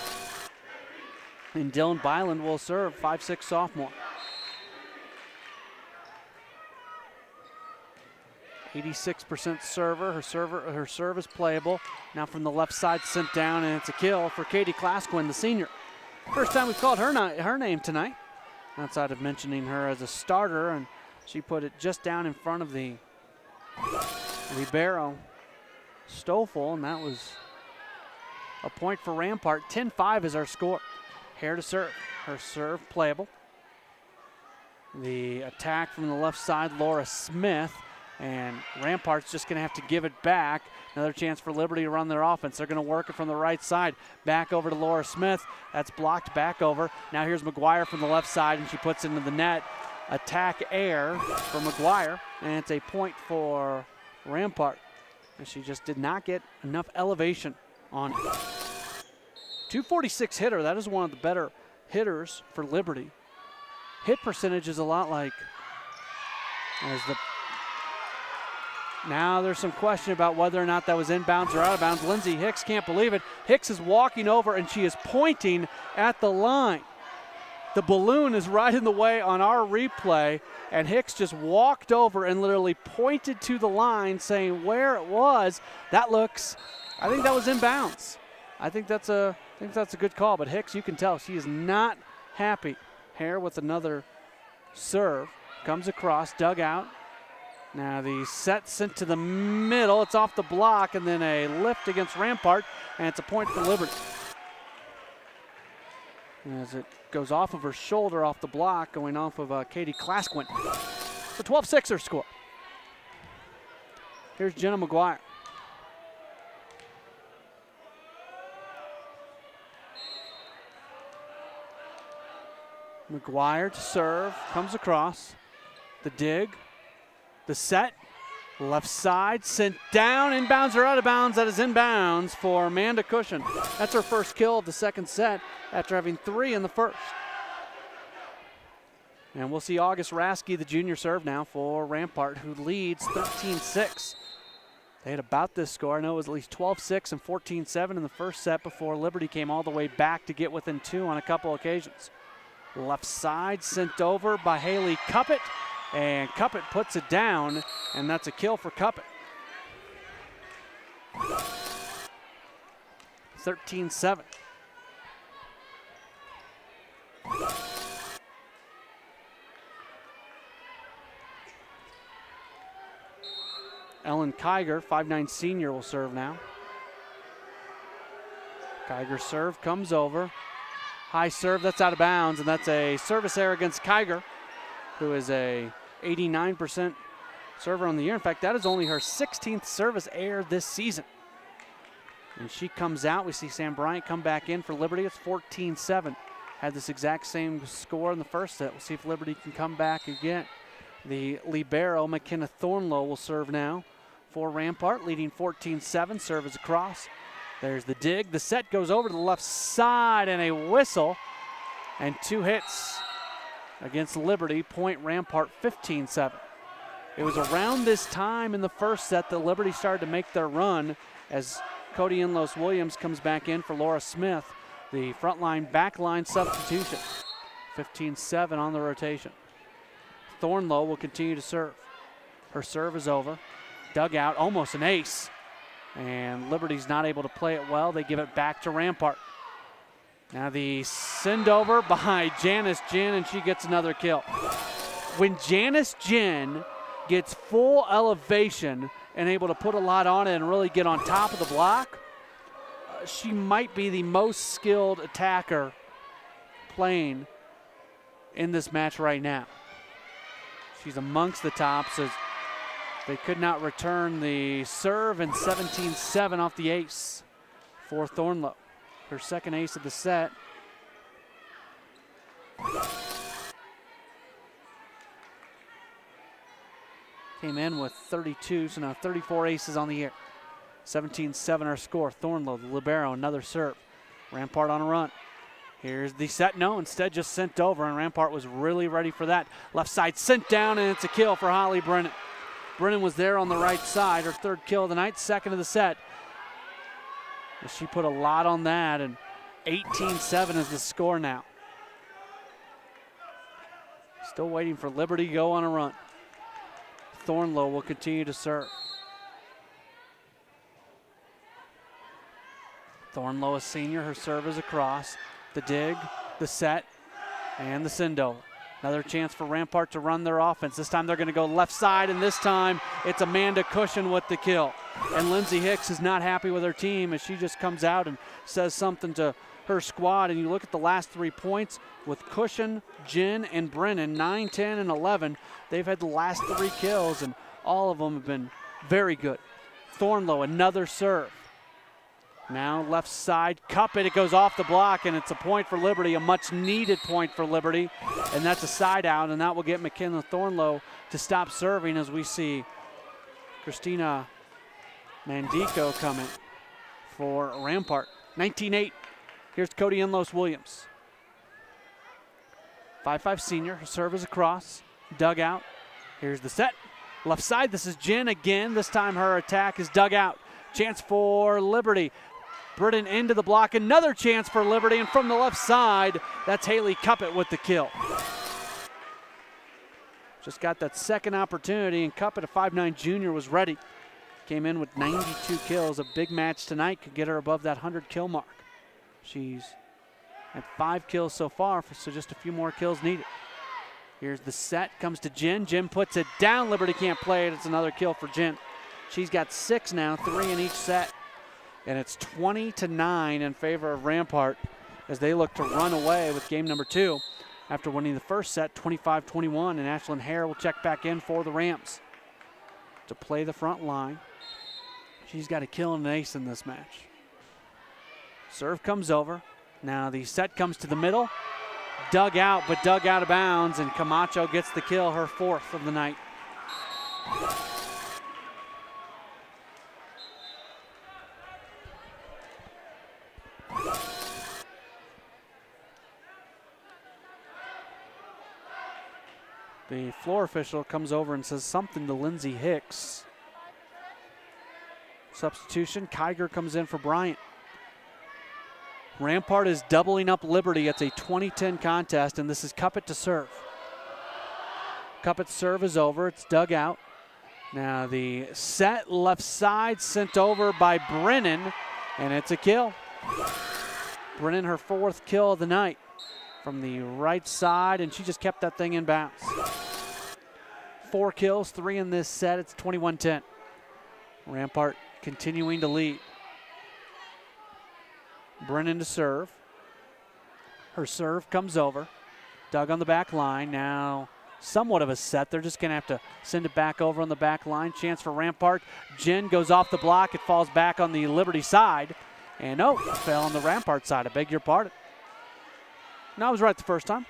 And Dylan Byland will serve, 5'6" sophomore. 86% server. Her serve is playable. Now from the left side, sent down, and it's a kill for Katie Klasquin, the senior. First time we've called her name tonight, outside of mentioning her as a starter, and she put it just down in front of the libero Stoffel, and that was a point for Rampart. 10-5 is our score. Hare to serve. Her serve playable. The attack from the left side, Laura Smith, and Rampart's just going to have to give it back. Another chance for Liberty to run their offense. They're going to work it from the right side. Back over to Laura Smith. That's blocked back over. Now here's McGuire from the left side, and she puts it into the net. Attack air for McGuire, and it's a point for Rampart. And she just did not get enough elevation on it. 246 hitter. That is one of the better hitters for Liberty. Hit percentage is a lot like as the. Now there's some question about whether or not that was inbounds or out of bounds. Lindsay Hicks can't believe it. Hicks is walking over, and she is pointing at the line. The balloon is right in the way on our replay, and Hicks just walked over and literally pointed to the line saying where it was. That looks, I think that was inbounds. I think that's a good call, but Hicks, you can tell she is not happy. Hare with another serve, comes across, dug out. Now the set sent to the middle. It's off the block, and then a lift against Rampart, and it's a point for Liberty. As it goes off of her shoulder, off the block, going off of Katie Klasquin. It's a 12-6er score. Here's Jenna McGuire. McGuire to serve, comes across. The dig. The set, left side, sent down, inbounds or out of bounds. That is inbounds for Amanda Cushion. That's her first kill of the second set after having 3 in the first. And we'll see August Rasky, the junior, serve now for Rampart, who leads 13-6. They had about this score. I know it was at least 12-6 and 14-7 in the first set before Liberty came all the way back to get within 2 on a couple occasions. Left side, sent over by Haley Cuppett. And Cuppett puts it down, and that's a kill for Cuppett. 13-7. Ellen Kiger, 5'9" senior, will serve now. Kiger's serve comes over. High serve, that's out of bounds, and that's a service error against Kiger, who is a 89% server on the year. In fact, that is only her 16th service error this season. And she comes out. We see Sam Bryant come back in for Liberty. It's 14-7. Had this exact same score in the first set. We'll see if Liberty can come back again. The libero, McKenna Thornlow, will serve now for Rampart, leading 14-7. Serve is across. There's the dig. The set goes over to the left side, and a whistle. And 2 hits against Liberty, point Rampart 15-7. It was around this time in the first set that Liberty started to make their run as Cody Inlos-Williams comes back in for Laura Smith, the frontline, backline substitution. 15-7 on the rotation. Thornlow will continue to serve. Her serve is over. Dug out, almost an ace. And Liberty's not able to play it well. They give it back to Rampart. Now the send over by Janice Jin, and she gets another kill. When Janice Jin gets full elevation and able to put a lot on it and really get on top of the block, she might be the most skilled attacker playing in this match right now. She's amongst the tops as they could not return the serve, and 17-7 off the ace for Thornlow. Her second ace of the set. Came in with 32, so now 34 aces on the year. 17-7 our score. Thornlow, the libero, another serve. Rampart on a run. Here's the set. No, instead just sent over, and Rampart was really ready for that. Left side sent down, and it's a kill for Holly Brennan. Brennan was there on the right side, her third kill of the night, second of the set. She put a lot on that, and 18-7 is the score now. Still waiting for Liberty to go on a run. Thornlow will continue to serve. Thornlow, a senior, her serve is across. The dig, the set, and the send over. Another chance for Rampart to run their offense. This time they're going to go left side, and this time it's Amanda Cushion with the kill. And Lindsay Hicks is not happy with her team as she just comes out and says something to her squad. And you look at the last 3 points with Cushion, Jen, and Brennan, 9, 10, and 11. They've had the last 3 kills, and all of them have been very good. Thornlow, another serve. Now left side, cup it, it goes off the block, and it's a point for Liberty, a much needed point for Liberty. And that's a side out, and that will get McKenna Thornlow to stop serving as we see Christina Mandico coming for Rampart. 19-8, here's Cody Enlos Williams. 5'5" senior, her serve is across, dug out. Here's the set, left side, this is Jen again. This time her attack is dug out. Chance for Liberty. Britton into the block, another chance for Liberty, and from the left side, that's Haley Cuppet with the kill. Just got that second opportunity, and Cuppet, a 5'9" junior, was ready. Came in with 92 kills. A big match tonight could get her above that 100 kill mark. She's at 5 kills so far, so just a few more kills needed. Here's the set, comes to Jen. Jen puts it down. Liberty can't play it. It's another kill for Jen. She's got 6 now, 3 in each set. And it's 20-9 in favor of Rampart as they look to run away with game number 2 after winning the first set 25-21. And Ashlyn Hare will check back in for the Rams to play the front line. She's got a kill and an ace in this match. Serve comes over. Now the set comes to the middle. Dug out, but dug out of bounds, and Camacho gets the kill, her 4th of the night. The floor official comes over and says something to Lindsay Hicks. Substitution, Kiger comes in for Bryant. Rampart is doubling up Liberty. It's a 20-10 contest, and this is Cuppet to serve. Cuppet's serve is over. It's dug out. Now the set left side sent over by Brennan, and it's a kill. Brennan, her 4th kill of the night from the right side, and she just kept that thing in bounds. 4 kills, 3 in this set. It's 21-10. Rampart continuing to lead. Brennan to serve. Her serve comes over. Dug on the back line. Now somewhat of a set. They're just going to have to send it back over on the back line. Chance for Rampart. Jen goes off the block. It falls back on the Liberty side. And oh, it fell on the Rampart side. I beg your pardon. No, I was right the first time.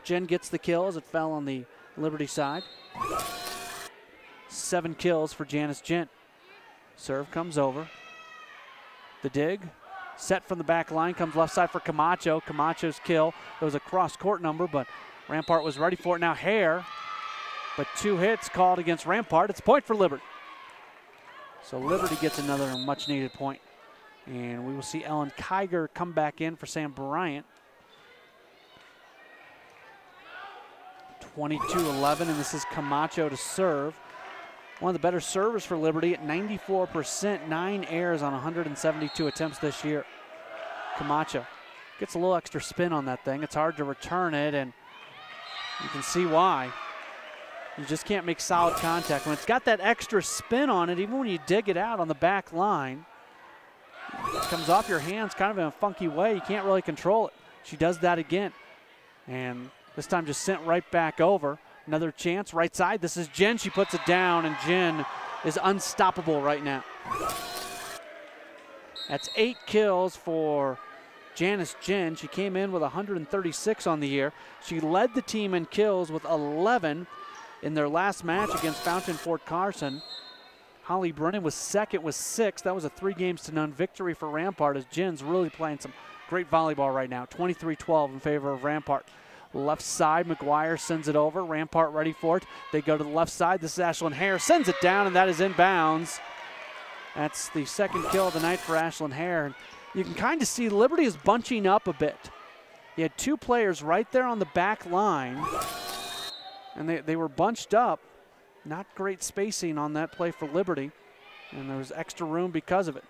Jen gets the kill as it fell on the Liberty side. 7 kills for Janice Jen. Serve comes over. The dig. Set from the back line, comes left side for Camacho. Camacho's kill. It was a cross-court number, but Rampart was ready for it. Now Hare, but 2 hits called against Rampart. It's a point for Liberty. So Liberty gets another much-needed point. And we will see Ellen Kiger come back in for Sam Bryant. 22-11, and this is Camacho to serve. One of the better servers for Liberty at 94%, 9 errors on 172 attempts this year. Camacho gets a little extra spin on that thing. It's hard to return it, and you can see why. You just can't make solid contact. When it's got that extra spin on it, even when you dig it out on the back line, comes off your hands kind of in a funky way. You can't really control it. She does that again. And this time just sent right back over. Another chance, right side. This is Jen. She puts it down, and Jen is unstoppable right now. That's 8 kills for Janice Jen. She came in with 136 on the year. She led the team in kills with 11 in their last match against Fountain Fort Carson. Holly Brennan was second with 6. That was a 3-0 victory for Rampart, as Jen's really playing some great volleyball right now. 23-12 in favor of Rampart. Left side, McGuire sends it over. Rampart ready for it. They go to the left side. This is Ashlyn Hare. Sends it down, and that is inbounds. That's the second kill of the night for Ashlyn Hare. You can kind of see Liberty is bunching up a bit. You had 2 players right there on the back line, and they were bunched up. Not great spacing on that play for Liberty, and there was extra room because of it.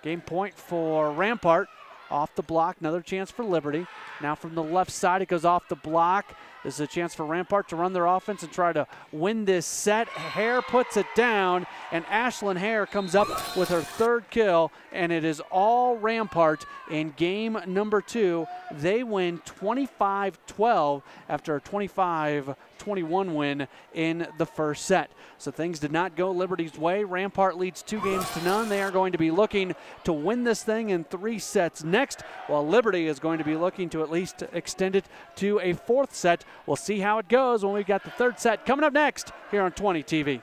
Game point for Rampart. Off the block, another chance for Liberty. Now from the left side, it goes off the block. This is a chance for Rampart to run their offense and try to win this set. Hare puts it down, and Ashlyn Hare comes up with her 3rd kill, and it is all Rampart in game number 2. They win 25-12 after a 25-21 win in the first set. So things did not go Liberty's way. Rampart leads 2-0. They are going to be looking to win this thing in 3 sets next, while Liberty is going to be looking to at least extend it to a 4th set. We'll see how it goes when we got the 3rd set coming up next here on 20 TV.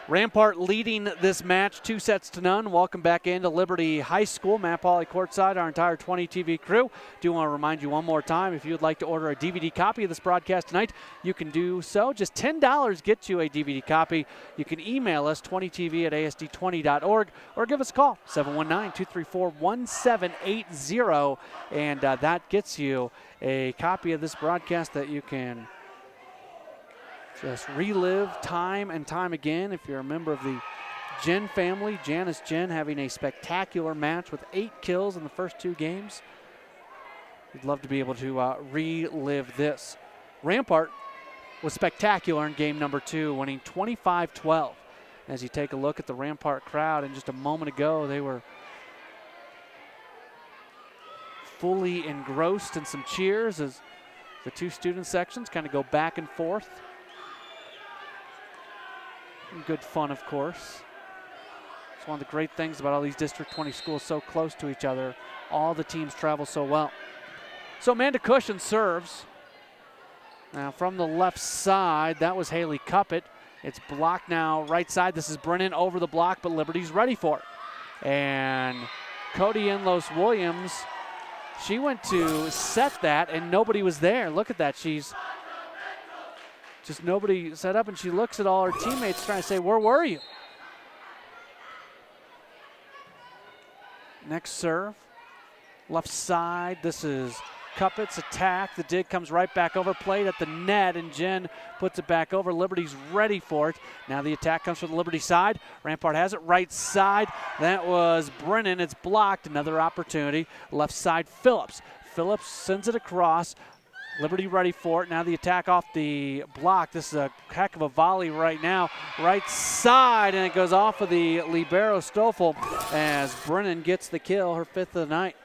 Rampart leading this match 2-0. Welcome back into Liberty High School. Matt Pauley courtside, our entire 20 TV crew. Do want to remind you one more time, if you would like to order a DVD copy of this broadcast tonight, you can do so. Just $10 gets you a DVD copy. You can email us 20tv@asd20.org or give us a call 719-234-1780, and that gets you a copy of this broadcast that you can just relive time and time again. If you're a member of the Jen family, Janice Jen having a spectacular match with 8 kills in the first 2 games. We'd love to be able to relive this. Rampart was spectacular in game number 2, winning 25-12. As you take a look at the Rampart crowd, and just a moment ago, they were fully engrossed in some cheers as the 2 student sections kind of go back and forth. Good fun, of course. It's one of the great things about all these District 20 schools so close to each other. All the teams travel so well. So Amanda Cushion serves. Now from the left side, that was Haley Cuppett. It's blocked now right side. This is Brennan over the block, but Liberty's ready for it. And Cody Enlos Williams, she went to set that, and nobody was there. Look at that. She's just nobody set up, and she looks at all her teammates trying to say, where were you? Next serve, left side. This is Cuppett's attack. The dig comes right back over, played at the net, and Jen puts it back over. Liberty's ready for it. Now the attack comes from the Liberty side. Rampart has it right side. That was Brennan. It's blocked. Another opportunity. Left side, Phillips. Phillips sends it across. Liberty ready for it. Now the attack off the block. This is a heck of a volley right now. Right side, and it goes off of the libero Stoffel as Brennan gets the kill, her 5th of the night.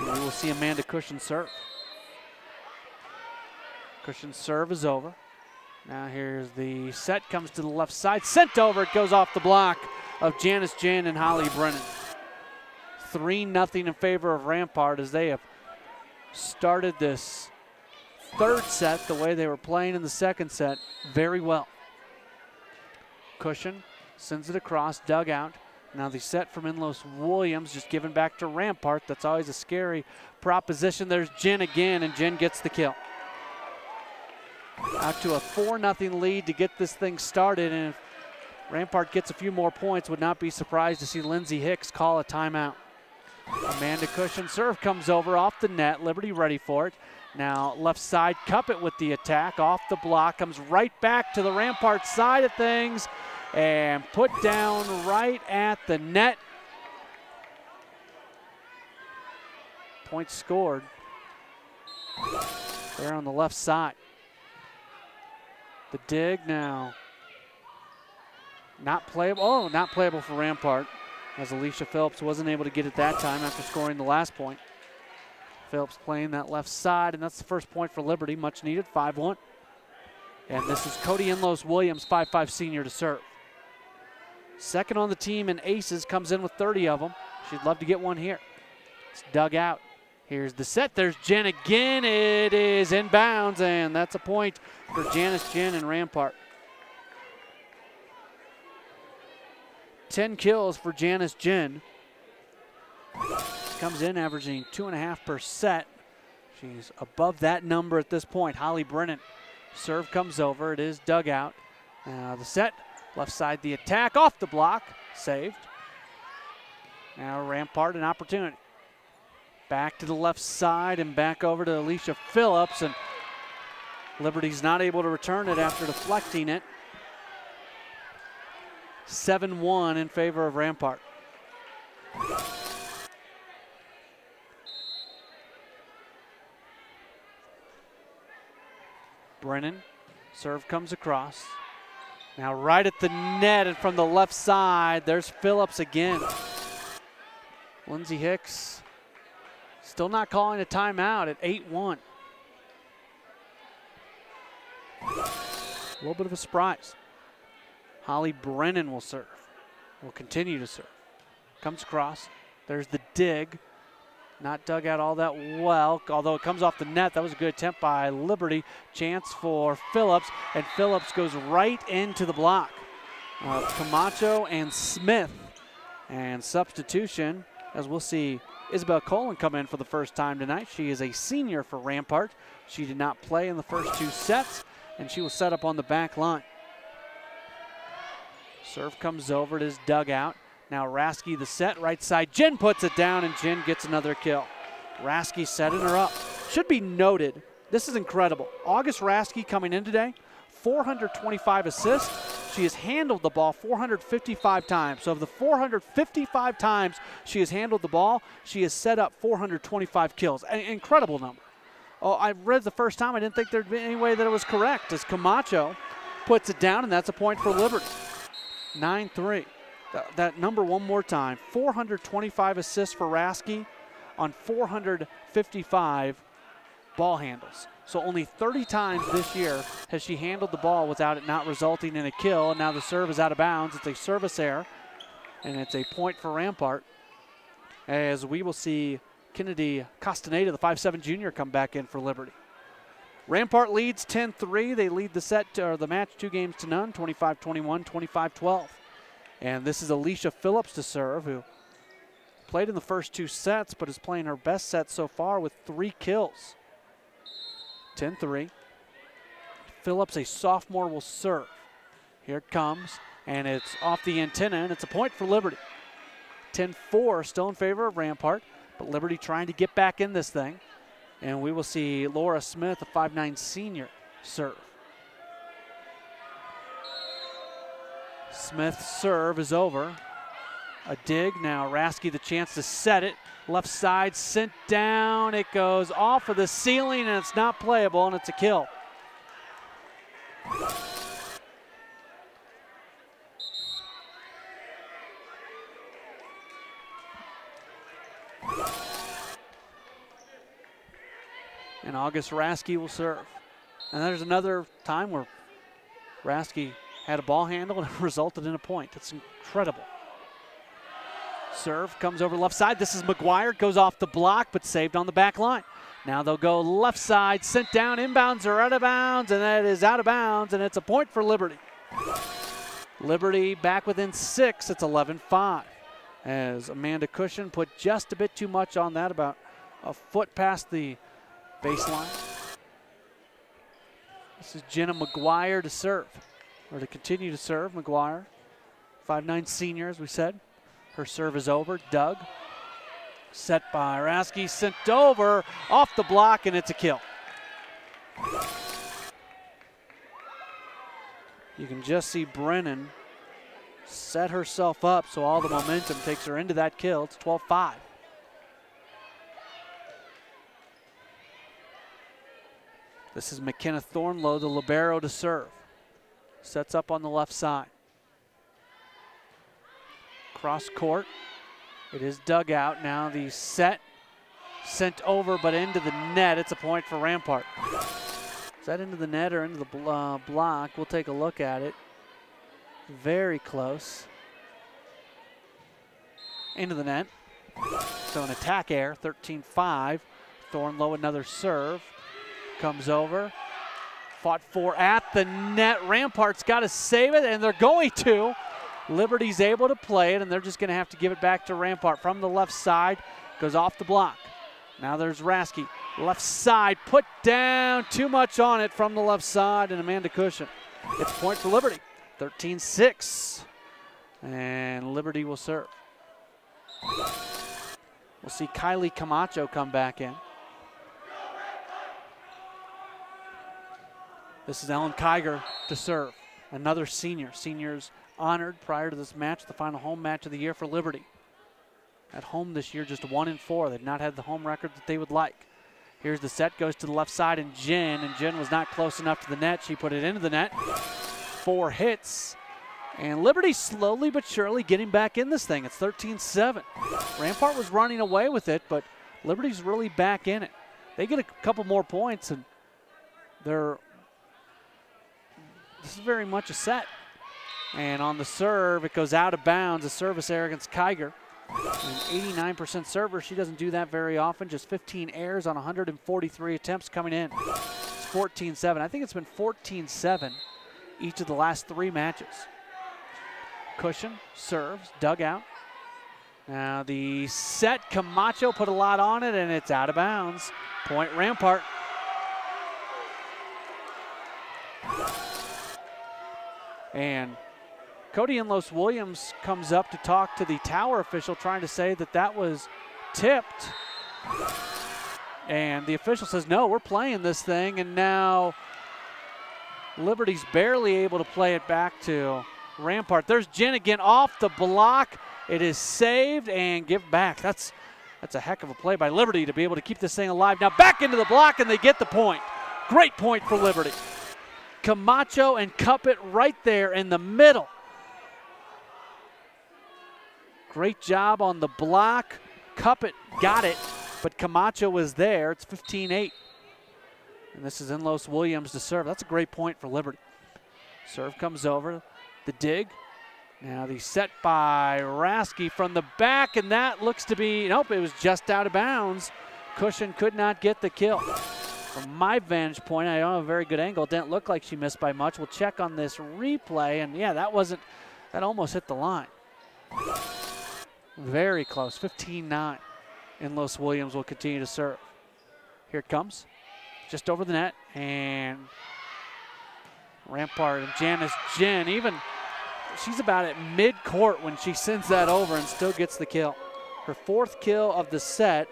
We will see Amanda Cushon serve. Cushion's serve is over. Now here's the set, comes to the left side, sent over, it goes off the block of Janice Jen and Holly Brennan. 3-0 in favor of Rampart as they have started this 3rd set the way they were playing in the 2nd set very well. Cushon sends it across, dugout. Now the set from Inlos Williams just given back to Rampart. That's always a scary proposition. There's Jen again, and Jen gets the kill. Out to a 4-0 lead to get this thing started, and if Rampart gets a few more points, would not be surprised to see Lindsay Hicks call a timeout. Amanda Cushon serve comes over off the net. Liberty ready for it. Now left side, Cuppet with the attack off the block, comes right back to the Rampart side of things and put down right at the net. Point scored there on the left side. The dig now. Not playable. Oh, not playable for Rampart, as Alicia Phillips wasn't able to get it that time after scoring the last point. Phillips playing that left side, and that's the first point for Liberty, much needed, 5-1. And this is Cody Inlos Williams, 5'5" senior to serve. Second on the team in aces, comes in with 30 of them. She'd love to get one here. It's dug out. Here's the set. There's Jen again. It is inbounds, and that's a point for Janice Jen and Rampart. 10 kills for Janice Jen. Comes in averaging 2.5 per set. She's above that number at this point. Holly Brennan, serve comes over. It is dug out. Now the set, left side the attack, off the block, saved. Now Rampart an opportunity. Back to the left side and back over to Alicia Phillips, and Liberty's not able to return it after deflecting it. 7-1 in favor of Rampart. Brennan, serve comes across. Now right at the net and from the left side, there's Phillips again. Lindsay Hicks still not calling a timeout at 8-1. A little bit of a surprise. Holly Brennan will serve, will continue to serve. Comes across, there's the dig. Not dug out all that well, although it comes off the net. That was a good attempt by Liberty. Chance for Phillips, and Phillips goes right into the block. Camacho and Smith. And substitution, as we'll see Isabel Colin come in for the first time tonight. She is a senior for Rampart. She did not play in the first 2 sets, and she was set up on the back line. Serve comes over, it is dug out. Now Rasky the set, right side. Jen puts it down, and Jen gets another kill. Rasky setting her up. Should be noted, this is incredible. August Rasky coming in today, 425 assists. She has handled the ball 455 times. So of the 455 times she has handled the ball, she has set up 425 kills. An incredible number. Oh, I read the first time, I didn't think there'd be any way that it was correct, as Camacho puts it down, and that's a point for Liberty. 9-3. That number one more time. 425 assists for Rasky on 455 ball handles. So only 30 times this year has she handled the ball without it not resulting in a kill. And now the serve is out of bounds. It's a service error, and it's a point for Rampart, as we will see Kennedy Castaneda, the 5'7" junior, come back in for Liberty. Rampart leads 10-3. They lead the set or the match 2-0, 25-21, 25-12. And this is Alicia Phillips to serve, who played in the first 2 sets, but is playing her best set so far with 3 kills. 10-3. Phillips, a sophomore, will serve. Here it comes, and it's off the antenna, and it's a point for Liberty. 10-4, still in favor of Rampart, but Liberty trying to get back in this thing. And we will see Laura Smith, a 5'9" senior, serve. Smith's serve is over. A dig. Now Rasky the chance to set it. Left side sent down. It goes off of the ceiling and it's not playable and it's a kill. And August Rasky will serve. And there's another time where Rasky had a ball handle and it resulted in a point. It's incredible. Serve comes over left side. This is McGuire. Goes off the block, but saved on the back line. Now they'll go left side, sent down, inbounds or out of bounds, and that is out of bounds, and it's a point for Liberty. Liberty back within 6. It's 11-5. As Amanda Cushion put just a bit too much on that, about a foot past the baseline. This is Jenna McGuire to serve, or to continue to serve. McGuire, 5'9" senior, as we said. Her serve is over. Doug, set by Rasky, sent over, off the block, and it's a kill. You can just see Brennan set herself up so all the momentum takes her into that kill. It's 12-5. This is McKenna Thornlow, the libero, to serve. Sets up on the left side. Cross court. It is dug out. Now the set sent over but into the net. It's a point for Rampart. Is that into the net or into the block? We'll take a look at it. Very close. Into the net. So an attack error, 13-5. Thornlow another serve. Comes over. Fought for at the net. Rampart's got to save it, and they're going to. Liberty's able to play it, and they're just going to have to give it back to Rampart from the left side. Goes off the block. Now there's Rasky. Left side, put down, too much on it from the left side, and Amanda Cushion gets a point for Liberty. 13-6, and Liberty will serve. We'll see Kylie Camacho come back in. This is Ellen Kiger to serve, another senior. Seniors honored prior to this match, the final home match of the year for Liberty. At home this year, just 1-4. They've not had the home record that they would like. Here's the set, goes to the left side, and Jen was not close enough to the net. She put it into the net. 4 hits. And Liberty slowly but surely getting back in this thing. It's 13-7. Rampart was running away with it, but Liberty's really back in it. They get a couple more points, and this is very much a set. And on the serve, it goes out of bounds. A service error against Kiger. An 89% server. She doesn't do that very often. Just 15 errors on 143 attempts coming in. It's 14-7. I think it's been 14-7 each of the last 3 matches. Cushion serves, dug out. Now the set, Camacho put a lot on it, and it's out of bounds. Point Rampart. And Cody Inlos-Williams comes up to talk to the tower official, trying to say that that was tipped. And the official says, no, we're playing this thing. And now Liberty's barely able to play it back to Rampart. There's Jen again off the block. It is saved and give back. That's a heck of a play by Liberty to be able to keep this thing alive. Now back into the block, and they get the point. Great point for Liberty. Camacho and Cuppet right there in the middle. Great job on the block. Cuppet got it, but Camacho was there. It's 15-8. And this is Inlos-Williams to serve. That's a great point for Liberty. Serve comes over. The dig. Now the set by Rasky from the back, and that looks to be, nope, it was just out of bounds. Cushion could not get the kill. From my vantage point, I don't have a very good angle. It didn't look like she missed by much. We'll check on this replay, and yeah, that almost hit the line. Very close, 15-9. Inlos-Williams will continue to serve. Here it comes, just over the net, and Rampart and Jen, even she's about at mid-court when she sends that over and still gets the kill. Her 4th kill of the set,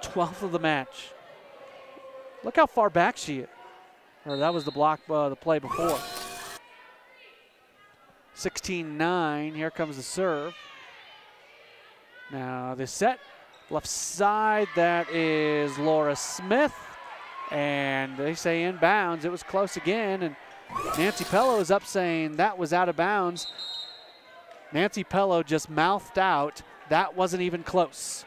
12th of the match. Look how far back she is. Or that was the block, the play before. 16-9. Here comes the serve. Now the set, left side, that is Laura Smith. And they say inbounds. It was close again, and Nancy Pello is up saying that was out of bounds. Nancy Pello just mouthed out, that wasn't even close.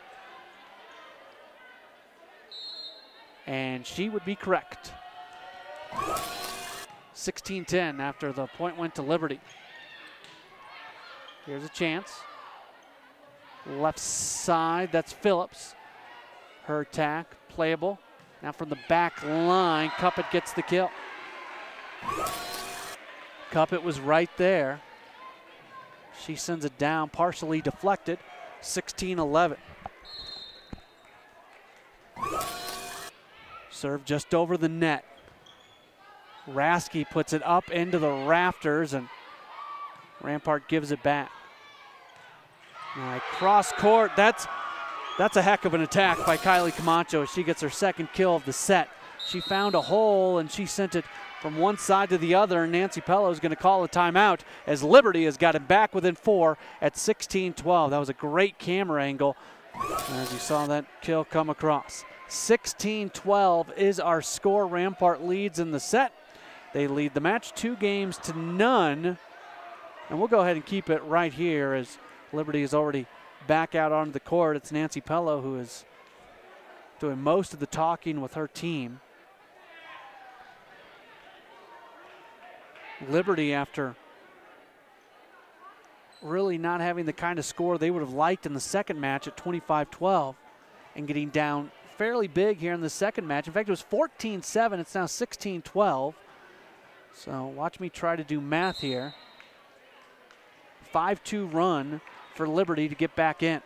And she would be correct. 16-10 after the point went to Liberty. Here's a chance. Left side, that's Phillips. Her attack, playable. Now from the back line, Cuppet gets the kill. Cuppet was right there. She sends it down, partially deflected. 16-11. Serve just over the net. Rasky puts it up into the rafters, and Rampart gives it back. Now, cross court, that's a heck of an attack by Kylie Camacho. She gets her second kill of the set. She found a hole and she sent it from one side to the other, and Nancy Pello is going to call a timeout as Liberty has got it back within 4 at 16-12. That was a great camera angle as you saw that kill come across. 16-12 is our score. Rampart leads in the set. They lead the match 2-0. And we'll go ahead and keep it right here as Liberty is already back out onto the court. It's Nancy Pello who is doing most of the talking with her team. Liberty, after really not having the kind of score they would have liked in the second match at 25-12 and getting down fairly big here in the second match. In fact, it was 14-7. It's now 16-12. So watch me try to do math here. 5-2 run for Liberty to get back in.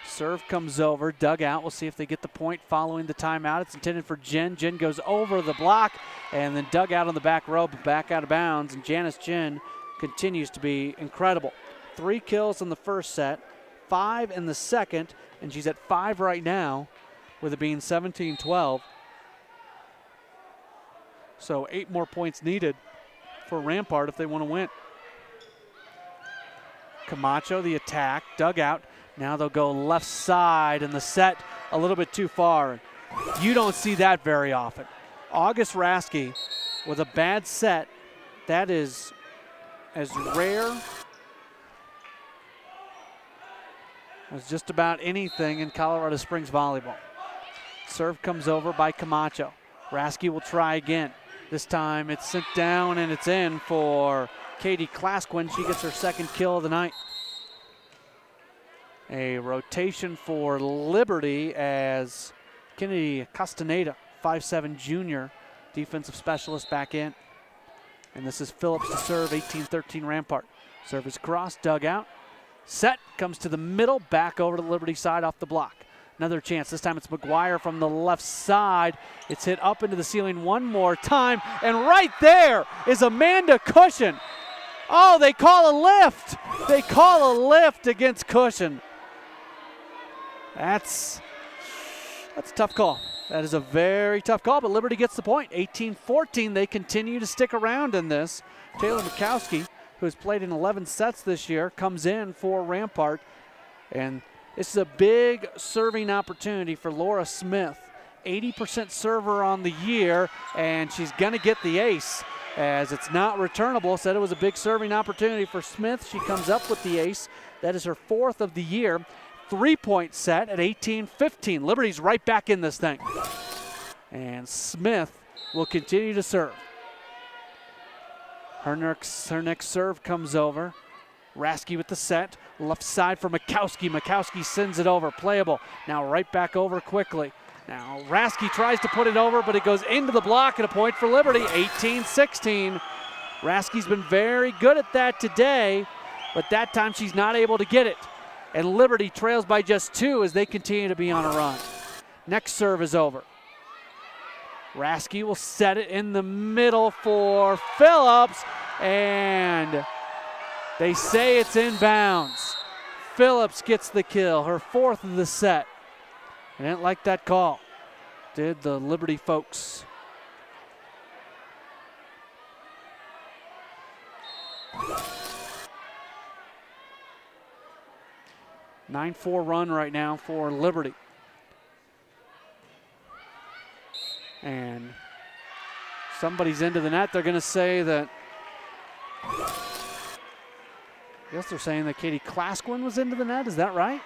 Serve comes over, dug out. We'll see if they get the point following the timeout. It's intended for Jen. Jen goes over the block and then dug out on the back row, back out of bounds. And Janice Jen continues to be incredible. 3 kills in the first set, 5 in the second, and she's at 5 right now with it being 17-12. So 8 more points needed for Rampart if they want to win. Camacho, the attack, dug out. Now they'll go left side in the set a little bit too far. You don't see that very often. August Rasky with a bad set, that is as rare as just about anything in Colorado Springs volleyball. Serve comes over by Camacho. Rasky will try again. This time it's sent down and it's in for Katie Klasquin. She gets her second kill of the night. A rotation for Liberty as Kennedy Castaneda, 5'7" junior, defensive specialist, back in. And this is Phillips to serve, 18-13 Rampart. Serve is crossed, dug out. Set, comes to the middle, back over to the Liberty side off the block. Another chance, this time it's McGuire from the left side. It's hit up into the ceiling one more time, and right there is Amanda Cushion. Oh, they call a lift. They call a lift against Cushion. That's a tough call. That is a very tough call, but Liberty gets the point. 18-14, they continue to stick around in this. Taylor Mikowski, who has played in 11 sets this year, comes in for Rampart. And this is a big serving opportunity for Laura Smith. 80% server on the year, and she's going to get the ace as it's not returnable. Said it was a big serving opportunity for Smith. She comes up with the ace. That is her 4th of the year. 3-point set at 18-15. Liberty's right back in this thing. And Smith will continue to serve. Her next serve comes over. Rasky with the set. Left side for Mikowski. Mikowski sends it over. Playable. Now right back over quickly. Now Rasky tries to put it over, but it goes into the block, and a point for Liberty. 18-16. Rasky's been very good at that today, but that time she's not able to get it. And Liberty trails by just 2 as they continue to be on a run. Next serve is over. Rasky will set it in the middle for Phillips, and they say it's inbounds. Phillips gets the kill, her 4th of the set. I didn't like that call, did the Liberty folks. 9-4 run right now for Liberty. And somebody's into the net. They're going to say that, I guess they're saying that Katie Klasquin was into the net. Is that right?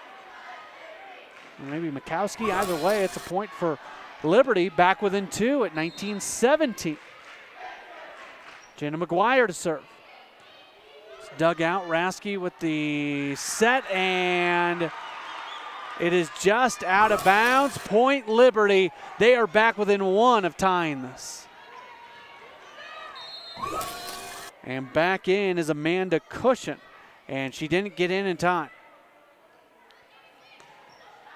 Or maybe Mikowski. Either way, it's a point for Liberty, back within 2 at 19-17. Jenna McGuire to serve. It's dug out. Rasky with the set, and it is just out of bounds. Point Liberty. They are back within 1 of tying this. And back in is Amanda Cushion, and she didn't get in time.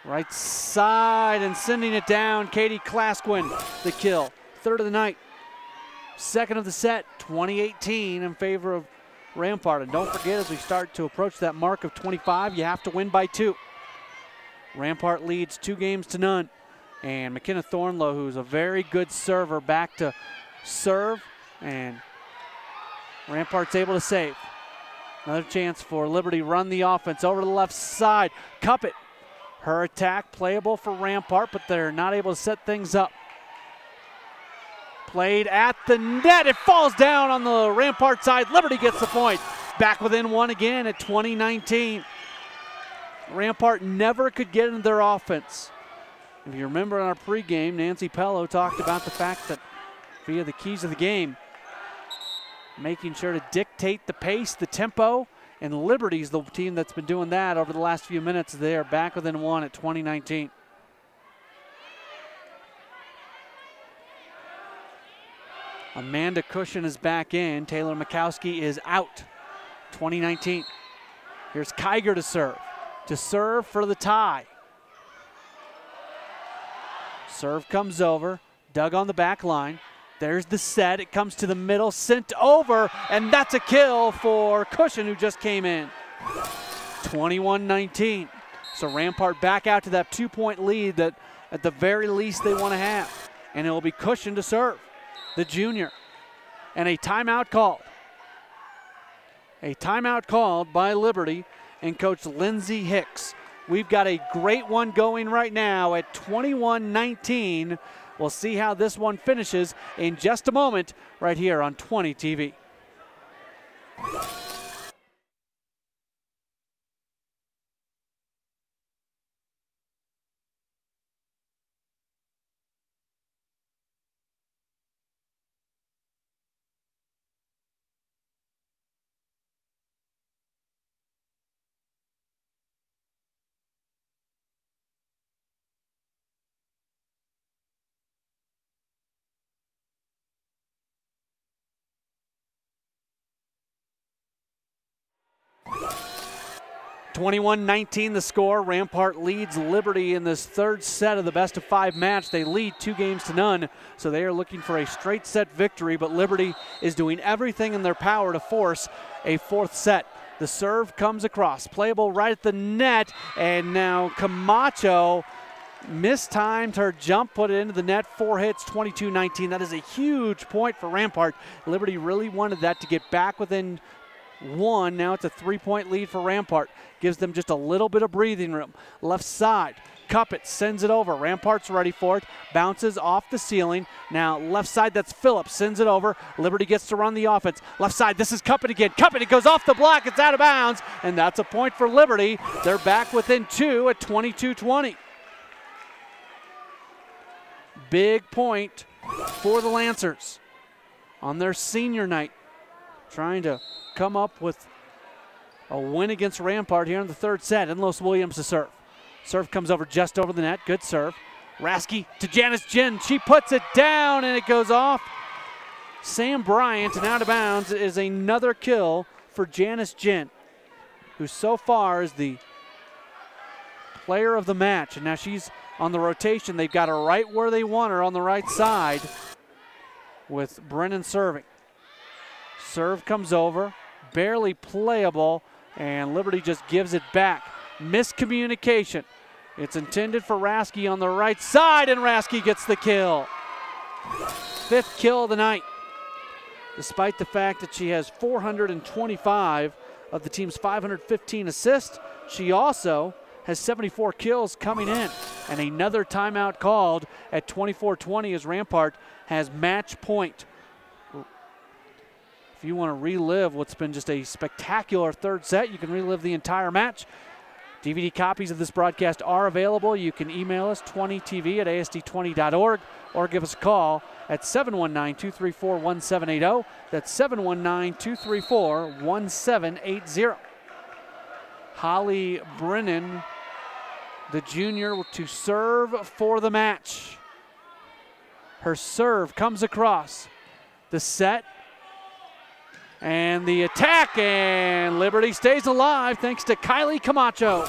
Right side and sending it down. Katie Klasquin, the kill. 3rd of the night. 2nd of the set, 20-18 in favor of Rampart. And don't forget, as we start to approach that mark of 25, you have to win by 2. Rampart leads 2-0. And McKenna Thornlow, who's a very good server, back to serve. And Rampart's able to save. Another chance for Liberty. Run the offense over to the left side. Cup it. Her attack playable for Rampart, but they're not able to set things up. Played at the net. It falls down on the Rampart side. Liberty gets the point. Back within 1 again at 20-19. Rampart never could get into their offense. If you remember in our pregame, Nancy Pello talked about the fact that via the keys of the game, making sure to dictate the pace, the tempo, and Liberty's the team that's been doing that over the last few minutes. They are back within 1 at 20-19. Amanda Cushion is back in. Taylor Mikowski is out. 20-19. Here's Kiger to serve. To serve for the tie. Serve comes over. Dug on the back line. There's the set. It comes to the middle, sent over, and that's a kill for Cushion, who just came in. 21-19. So Rampart back out to that 2-point lead that at the very least they want to have. And it will be Cushion to serve, the junior. And a timeout called. A timeout called by Liberty and Coach Lindsay Hicks. We've got a great one going right now at 21-19. We'll see how this one finishes in just a moment right here on 20 TV. (21-19) the score. Rampart leads Liberty in this 3rd set of the best-of-5 match. They lead 2-0, so they are looking for a straight set victory, but Liberty is doing everything in their power to force a 4th set. The serve comes across, playable right at the net, and now Camacho mistimed her jump, put it into the net. 4 hits, 22-19. That is a huge point for Rampart. Liberty really wanted that to get back within 1. Now it's a 3-point lead for Rampart. Gives them just a little bit of breathing room. Left side, Cuppet sends it over. Rampart's ready for it. Bounces off the ceiling. Now left side, that's Phillips, sends it over. Liberty gets to run the offense. Left side, this is Cuppet again. Cuppet, it goes off the block. It's out of bounds, and that's a point for Liberty. They're back within 2 at 22-20. Big point for the Lancers on their senior night. Trying to come up with a win against Rampart here in the 3rd set. Enlos Williams to serve. Serve comes over just over the net. Good serve. Rasky to Janice Ginn. She puts it down and it goes off. Sam Bryant, and out of bounds is another kill for Janice Ginn, who so far is the player of the match. And now she's on the rotation. They've got her right where they want her on the right side with Brennan serving. Serve comes over, barely playable, and Liberty just gives it back. Miscommunication. It's intended for Rasky on the right side, and Rasky gets the kill. 5th kill of the night. Despite the fact that she has 425 of the team's 515 assists, she also has 74 kills coming in. And another timeout called at 24-20 as Rampart has match point. If you want to relive what's been just a spectacular third set, you can relive the entire match. DVD copies of this broadcast are available. You can email us 20tv@asd20.org or give us a call at 719-234-1780. That's 719-234-1780. Holly Brennan, the junior, to serve for the match. Her serve comes across. The set and the attack, and Liberty stays alive thanks to Kylie Camacho.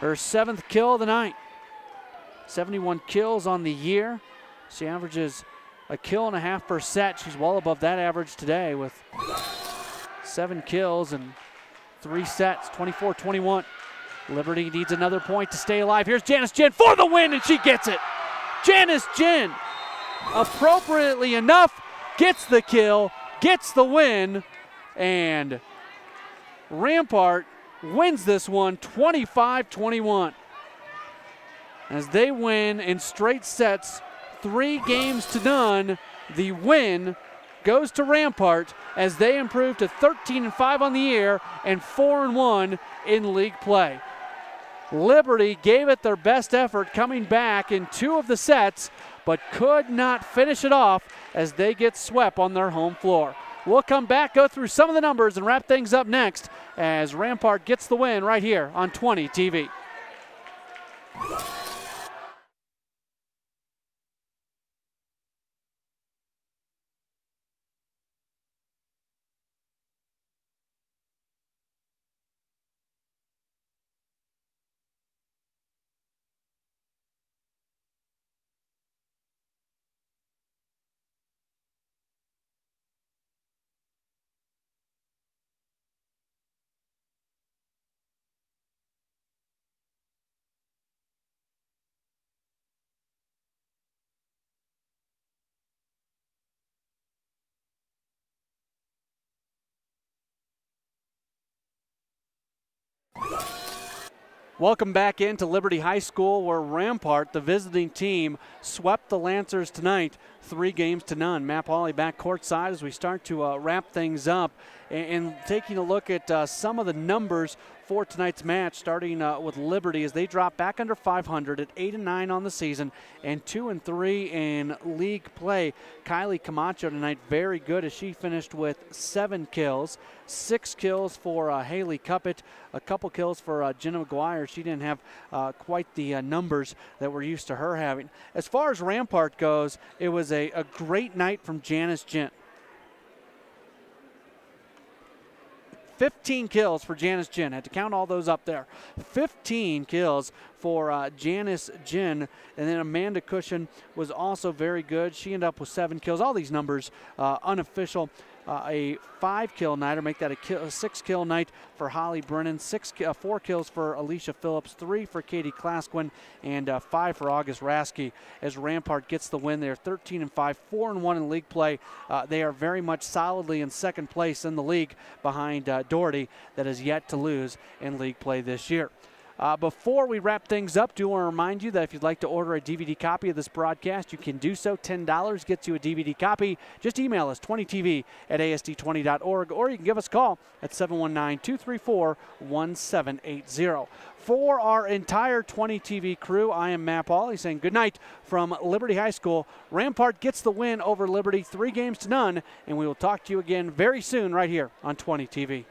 Her 7th kill of the night. 71 kills on the year. She averages a kill and a half per set. She's well above that average today with 7 kills and 3 sets, 24-21. Liberty needs another point to stay alive. Here's Janice Jin for the win, and she gets it. Janice Jin, appropriately enough, gets the kill, gets the win, and Rampart wins this one 25-21. As they win in straight sets, 3-0. The win goes to Rampart as they improve to 13-5 on the year and 4-1 in league play. Liberty gave it their best effort coming back in 2 of the sets, but could not finish it off as they get swept on their home floor. We'll come back, go through some of the numbers, and wrap things up next as Rampart gets the win right here on 20 TV. Welcome back into Liberty High School, where Rampart, the visiting team, swept the Lancers tonight 3-0. Matt Pauley back courtside as we start to wrap things up and taking a look at some of the numbers for tonight's match, starting with Liberty as they drop back under 500 at 8-9 on the season and 2-3 in league play. Kylie Camacho tonight very good as she finished with 7 kills, 6 kills for Haley Cuppett, a couple kills for Jenna McGuire. She didn't have quite the numbers that we're used to her having. As far as Rampart goes, it was a great night from Janice Jin. 15 kills for Janice Jin. Had to count all those up there. 15 kills for Janice Jin. And then Amanda Cushion was also very good. She ended up with 7 kills. All these numbers unofficial. A 5-kill night, or make that a 6-kill night for Holly Brennan. 4 kills for Alicia Phillips, 3 for Katie Klasquin, and 5 for August Rasky as Rampart gets the win. They're 13-5, 4-1 in league play. They are very much solidly in second place in the league behind Doherty, that is yet to lose in league play this year. Before we wrap things up, do want to remind you that if you'd like to order a DVD copy of this broadcast, you can do so. $10 gets you a DVD copy. Just email us 20tv@asd20.org, or you can give us a call at 719-234-1780. For our entire 20 TV crew, I am Matt Pauley saying good night from Liberty High School. Rampart gets the win over Liberty 3-0, and we will talk to you again very soon right here on 20 TV.